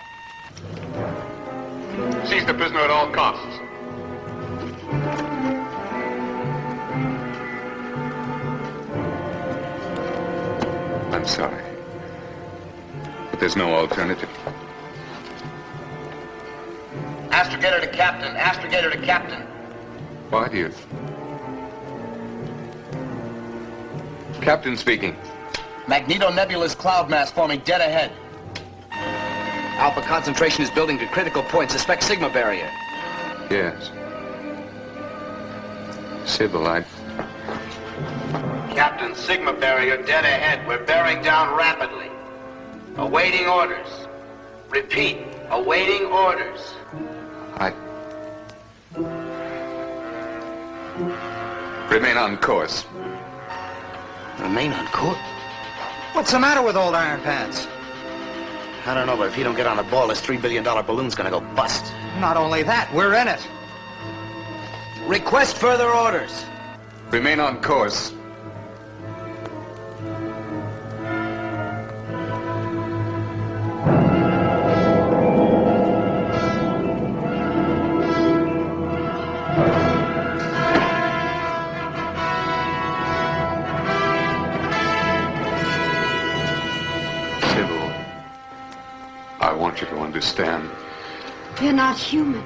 Seize the prisoner at all costs. I'm sorry. But there's no alternative. Astrogator to captain. Astrogator to captain. Why do you... Captain speaking. Magneto-nebulous cloud mass forming dead ahead. Alpha concentration is building to critical point. Suspect Sigma barrier. Yes. Sybil, Captain, Sigma barrier dead ahead. We're bearing down rapidly. Awaiting orders. Repeat, awaiting orders. Remain on course. Remain on course? What's the matter with old Iron Pants? I don't know, but if you don't get on the ball, this $3 billion balloon's gonna go bust. Not only that, we're in it. Request further orders. Remain on course. You to understand. You're not human.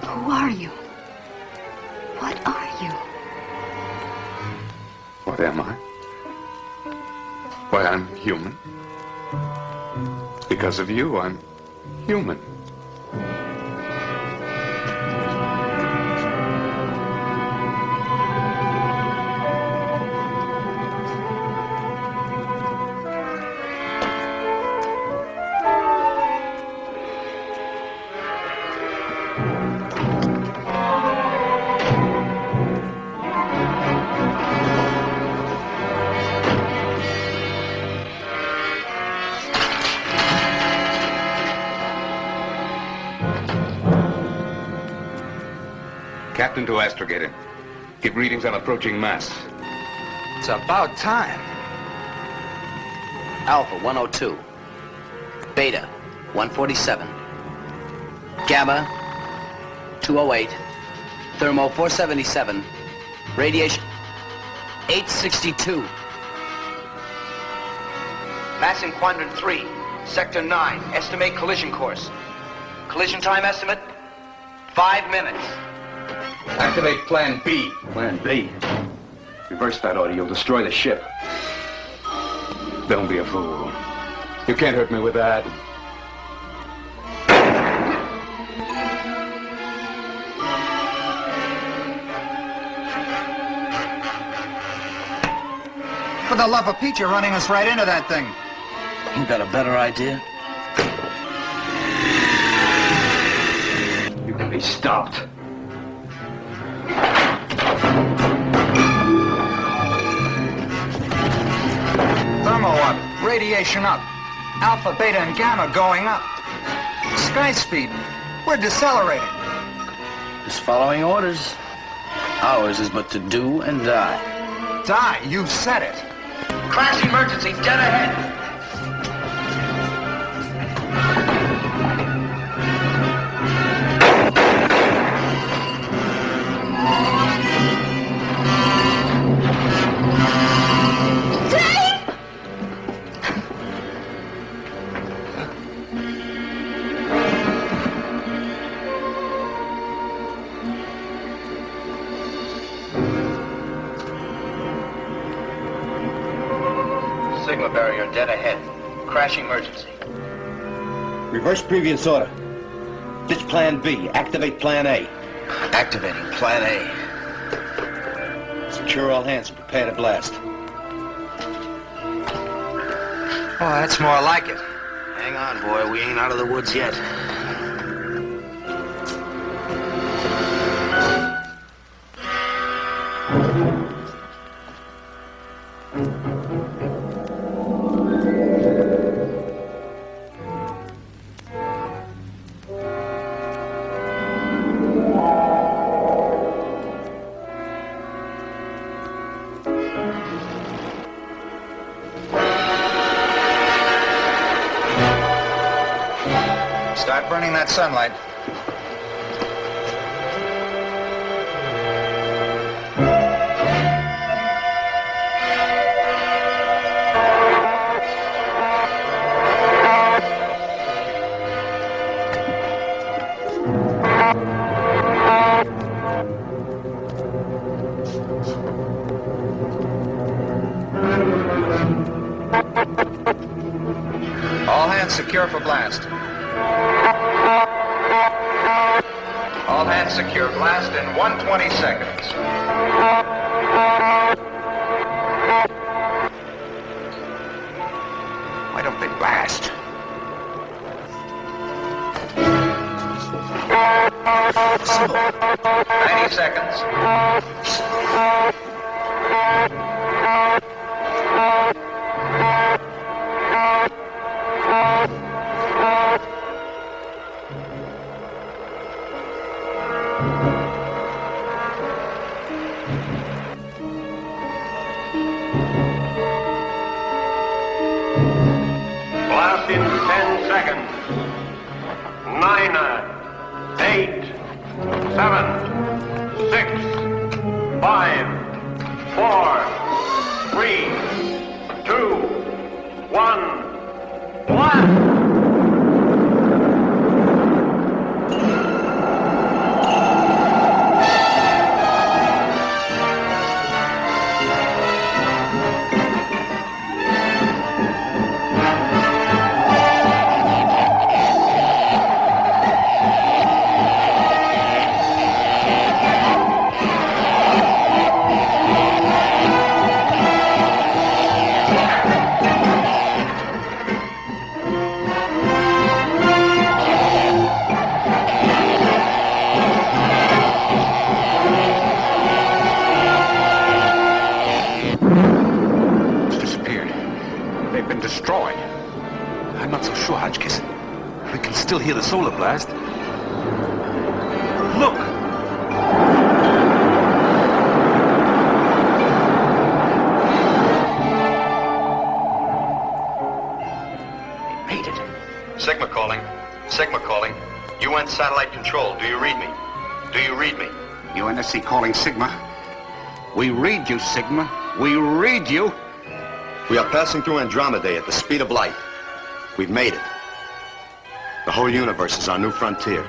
Who are you? What are you? What am I? Why, I'm human. Because of you, I'm human. Captain to astrogator. Give readings on approaching mass. It's about time. Alpha 102. Beta 147. Gamma 208. Thermo 477. Radiation 862. Mass in quadrant 3. Sector 9. Estimate collision course. Collision time estimate 5 minutes. Activate Plan B. Plan B? Reverse that order. You'll destroy the ship. Don't be a fool. You can't hurt me with that. For the love of Pete, you're running us right into that thing. You got a better idea? You can be stopped. Thermo up, radiation up, alpha, beta, and gamma going up. Sky speed, we're decelerating. Just following orders. Ours is but to do and die. Die, you said it. Crash emergency, dead ahead. dead ahead. Crash emergency. Reverse previous order. Ditch plan B. Activate plan A. Activating plan A. Secure all hands and prepare to blast. Oh, that's more like it. Hang on, boy. We ain't out of the woods yet. Start burning that sunlight. All hands secure for blast. All hands secure. Blast in 120 seconds. Why don't they blast? Sybil. 90 seconds. Blast in 10 seconds. 9, 8, 7, 6, 5, 4, 3, 2, 1. Blast! Destroyed. I'm not so sure, Hodgkiss. We can still hear the solar blast. Look! They made it. Sigma calling. Sigma calling. UN satellite control. Do you read me? Do you read me? UNSC calling Sigma. We read you, Sigma. We read you. We are passing through Andromeda at the speed of light. We've made it. The whole universe is our new frontier.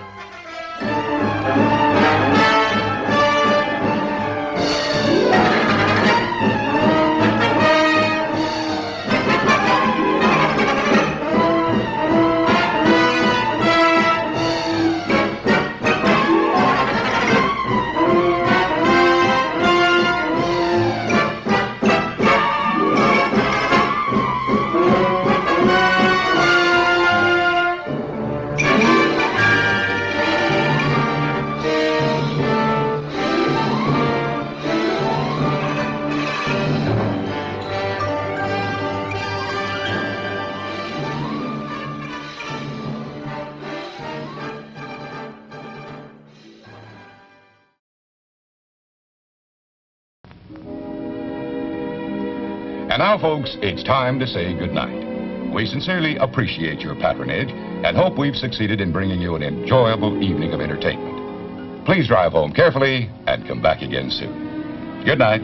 And now, folks, it's time to say goodnight. We sincerely appreciate your patronage and hope we've succeeded in bringing you an enjoyable evening of entertainment. Please drive home carefully and come back again soon. Good night.